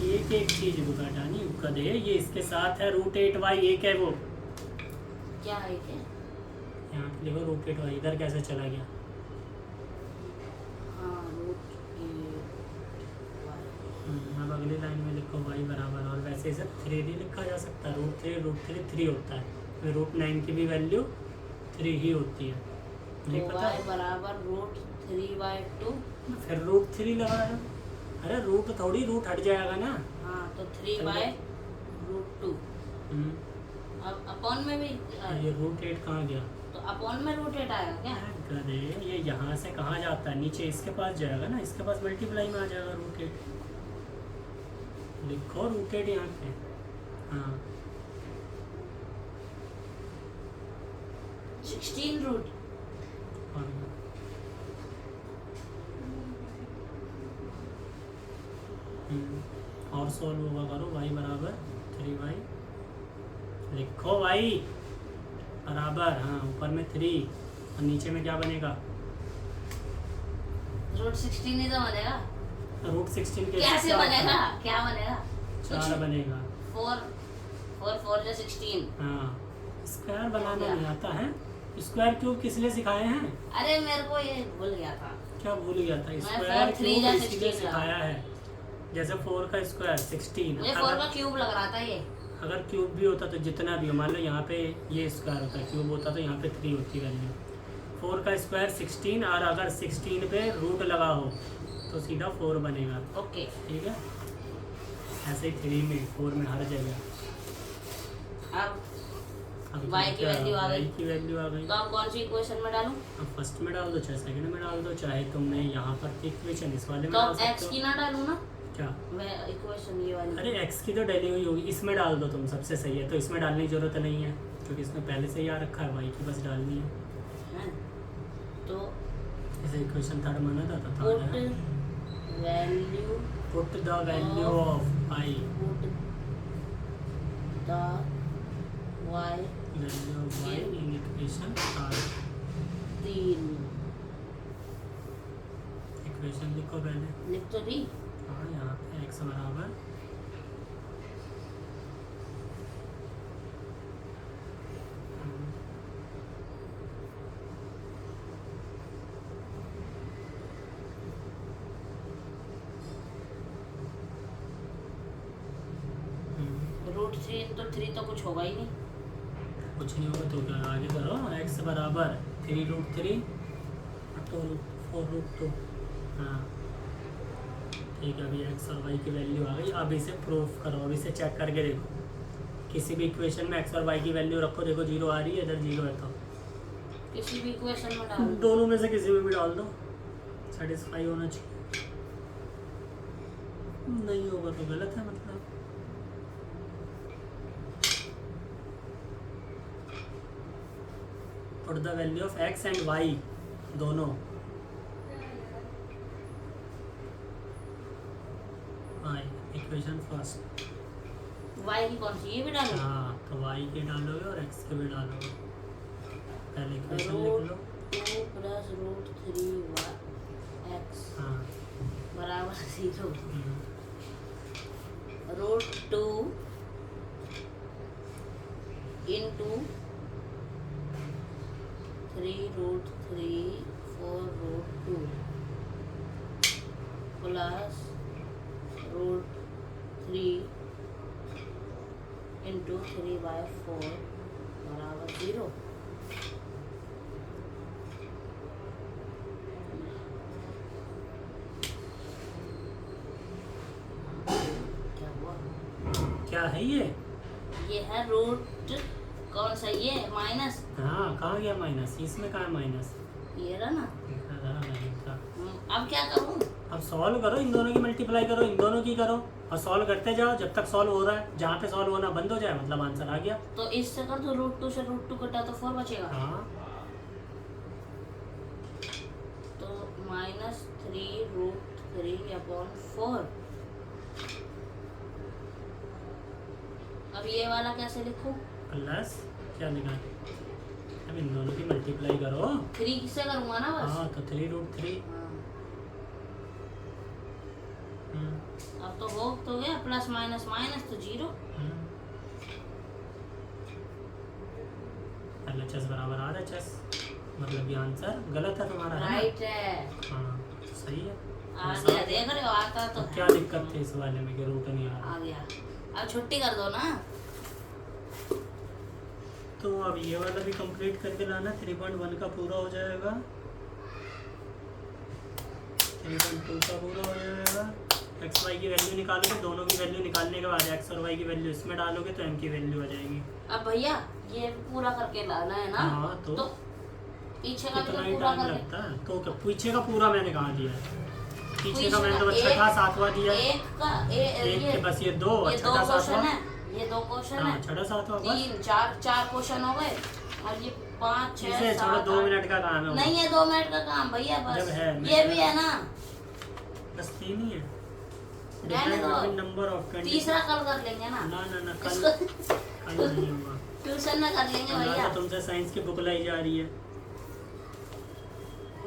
एक एक चीज घटानी गधे, ये इसके साथ है रूट 8y, एक है वो। क्या है क्या? यहाँ पे लिखो रूट 8y, इधर कैसे चला गया? हाँ रूट 8y। अब अगली लाइन में लिखो y बराबर, और वैसे इसे 3 भी लिखा जा सकता है। रूट 3 3 होता है, फिर रूट 9 की भी वैल्यू 3 ही होती है, नहीं तो पता? y बराबर रूट 3/2। फिर रूट 3 लगाया। अरे रूट थोड़ी, रूट हट जाएगा ना। हाँ तो 3 बाय रूट 2। अब अपॉन में भी ये रूट 8 कहाँ गया? तो अपॉन में रूट 8 आएगा क्या? गधे, ये यहाँ से कहाँ जाता है? नीचे इसके पास जाएगा ना, इसके पास मल्टीप्लाई में आ जाएगा रूट 8। लिखो रूट 8 यहाँ पे। हाँ 16 रूट और सॉल्व होगा करो। y बराबर 3y लिखो, y बराबर, हाँ ऊपर में 3 और नीचे में क्या बनेगा? रूट 16 ही तो बनेगा। रूट 16 के कैसे बनेगा? क्या बनेगा? 4 बनेगा। 4 जो 16। हाँ स्क्वायर बनाना नहीं आता है? स्क्वायर क्यूब किस लिए सिखाए हैं? अरे मेरे को ये भूल गया था। क्या भूल गया था? मैं स्क्वायर 4 3 क्यूब या इसलिए 16 सिखाया है। जैसे 4 का स्क्वायर 16। मुझे 4 का क्यूब लग रहा था ये। अगर क्यूब भी होता तो जितना भी हो, मान लो यहाँ पे ये स्क्वायर होता, क्यूब होता तो यहाँ पे 3 होती वैल्यू। 4 का स्क्वायर 16 और अगर 16 पे रूट लगा हो तो सीधा 4 बनेगा। ओके ठीक है, ऐसे ही 3 में 4 में हर जगह। अब अब y की वैल्यू आ गई। y की वैल्यू आ गई। तो अब कौन सी इक्वेशन में डालूं? अब फर्स्ट में डाल दो, चाहे सेकंड में डाल दो, चाहे तुमने यहाँ पर इक्वेशन इस वाले में तो डाल अब सकते x हो। की ना डालूं ना? क्या? मैं इक्वेशन ये वाली। अरे x की तो डली हुई होगी, इसमें डाल दो तुम, सबसे सही है। तो इसमें डालने की जरूरत नहीं है क्योंकि इसमें पहले से ही आ रखा है, y की बस डालनी है। हैं? तो इसे इक्वेशन थर्ड माना जाता था। Put value put the value of i, put the y value of y in equation third. 3 equation लिखो पहले। लिख तो दी। हाँ यहाँ पे x बराबर रूट 3 तो 3 तो कुछ होगा ही नहीं। कुछ नहीं होगा तो क्या आगे करो। x बराबर 3 रूट 3 2 4 रूट 2। हाँ ठीक है, अभी x और y की वैल्यू आ गई। अब इसे प्रूफ करो, अब इसे चेक करके देखो। किसी भी इक्वेशन में x और y की वैल्यू रखो, देखो 0 आ रही है, इधर 0 है तो किसी भी इक्वेशन में डाल दोनों में से किसी में भी डाल दो, सेटिस्फाई होना चाहिए। नहीं होगा तो गलत है मतलब। Put the value of x and y दोनों। Equation first. y की कौन सी? ये भी डालो। हाँ तो y के डालोगे और x के भी डालोगे। पहले इक्वेशन रूट लिख लो। 2 प्लस रूट 3 x हाँ बराबर 0। हम्म, root 2 into 3 root 3 4 root 2 plus root 3 into 3/4 बराबर 0। क्या हुआ? क्या है ये? ये है रूट कौन सा? ये माइनस। हाँ कहाँ गया माइनस? इसमें कहाँ है माइनस? ये रहा ना। अब क्या करूं? अब सॉल्व करो, इन दोनों की मल्टीप्लाई करो, इन दोनों की करो और सॉल्व करते जाओ जब तक सॉल्व हो रहा है। जहाँ पे सॉल्व होना बंद हो जाए मतलब आंसर आ गया। तो इससे कर दो, रूट 2 से रूट 2 कटा तो 4 बचेगा। हाँ तो -3 रूट 3/4। अब ये वाला कैसे लिखूं? प्लस क्या लिखा है? अब इन दोनों की मल्टीप्लाई करो। 3 किससे करूंगा ना बस। हाँ तो 3 रूट 3। अब तो हो तो गया, प्लस माइनस माइनस तो 0। LHS बराबर RHS, मतलब ये आंसर गलत है तुम्हारा, है ना? राइट है। हाँ सही है। आ गया, देख रहे हो आता तो तो है। क्या दिक्कत थी इस वाले में कि रूट नहीं आ रहा? आ गया। अब छुट्टी कर दो ना। तो अब ये वाला भी कंप्लीट करके लाना। 3.1 का पूरा हो जाएगा, 3.2 का पूरा हो जाएगा एक्स वाई की वैल्यू निकालोगे, दोनों की वैल्यू निकालने के बाद एक्स और वाई की वैल्यू इसमें डालोगे तो एम की वैल्यू आ जाएगी। अब भैया ये पूरा करके लाना है ना। हाँ, तो पीछे का भी कितना तो ही पूरा टाइम करके। लगता है। तो क्या पीछे का पूरा मैंने कहाँ दिया है? पीछे का मैंने तो एक- छठा सातवां दिया है। एक का एक के बस ये दो और ये दो छठा क्वेश्चन सातवां। है, ये दो क्वेश्चन हाँ, है, छठा सातवां बस। 3 4 क्वेश्चन हो गए और ये 5 6 इसे छोड़ो, 7 2 मिनट का काम है वो। नहीं है 2 मिनट का काम भैया बस। जब है, ये भी है ना, बस 3 ही है। रहने दो। Number of 20। तीसरा कल कर लेंगे ना। ना कल इसको कल नहीं होगा। ट्यूशन में कर लेंगे भैया। तो तुमसे साइंस की बुक लाई जा रही है।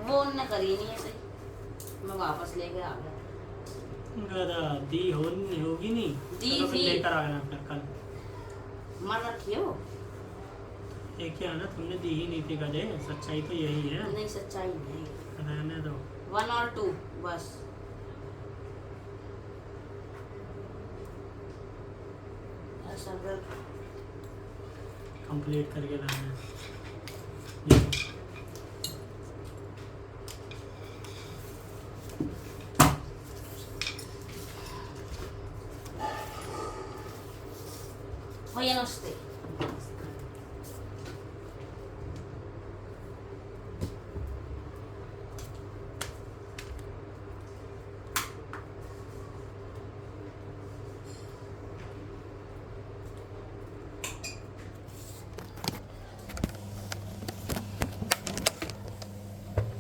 वो उनने करी नहीं है सही, मैं वापस लेके आ गया। गधा दी होगी नहीं। दी चलो फिर थी। लेकर आ गया फिर कल। मन रखिए वो। एक क्या ना, तुमने दी ही नहीं थी गधे। सच्चाई तो यही है। नहीं सच्चाई नहीं, रहने दो। 1 और 2 बस। ऐसा कर कंप्लीट करके लाना है। देखो। भैया नमस्ते।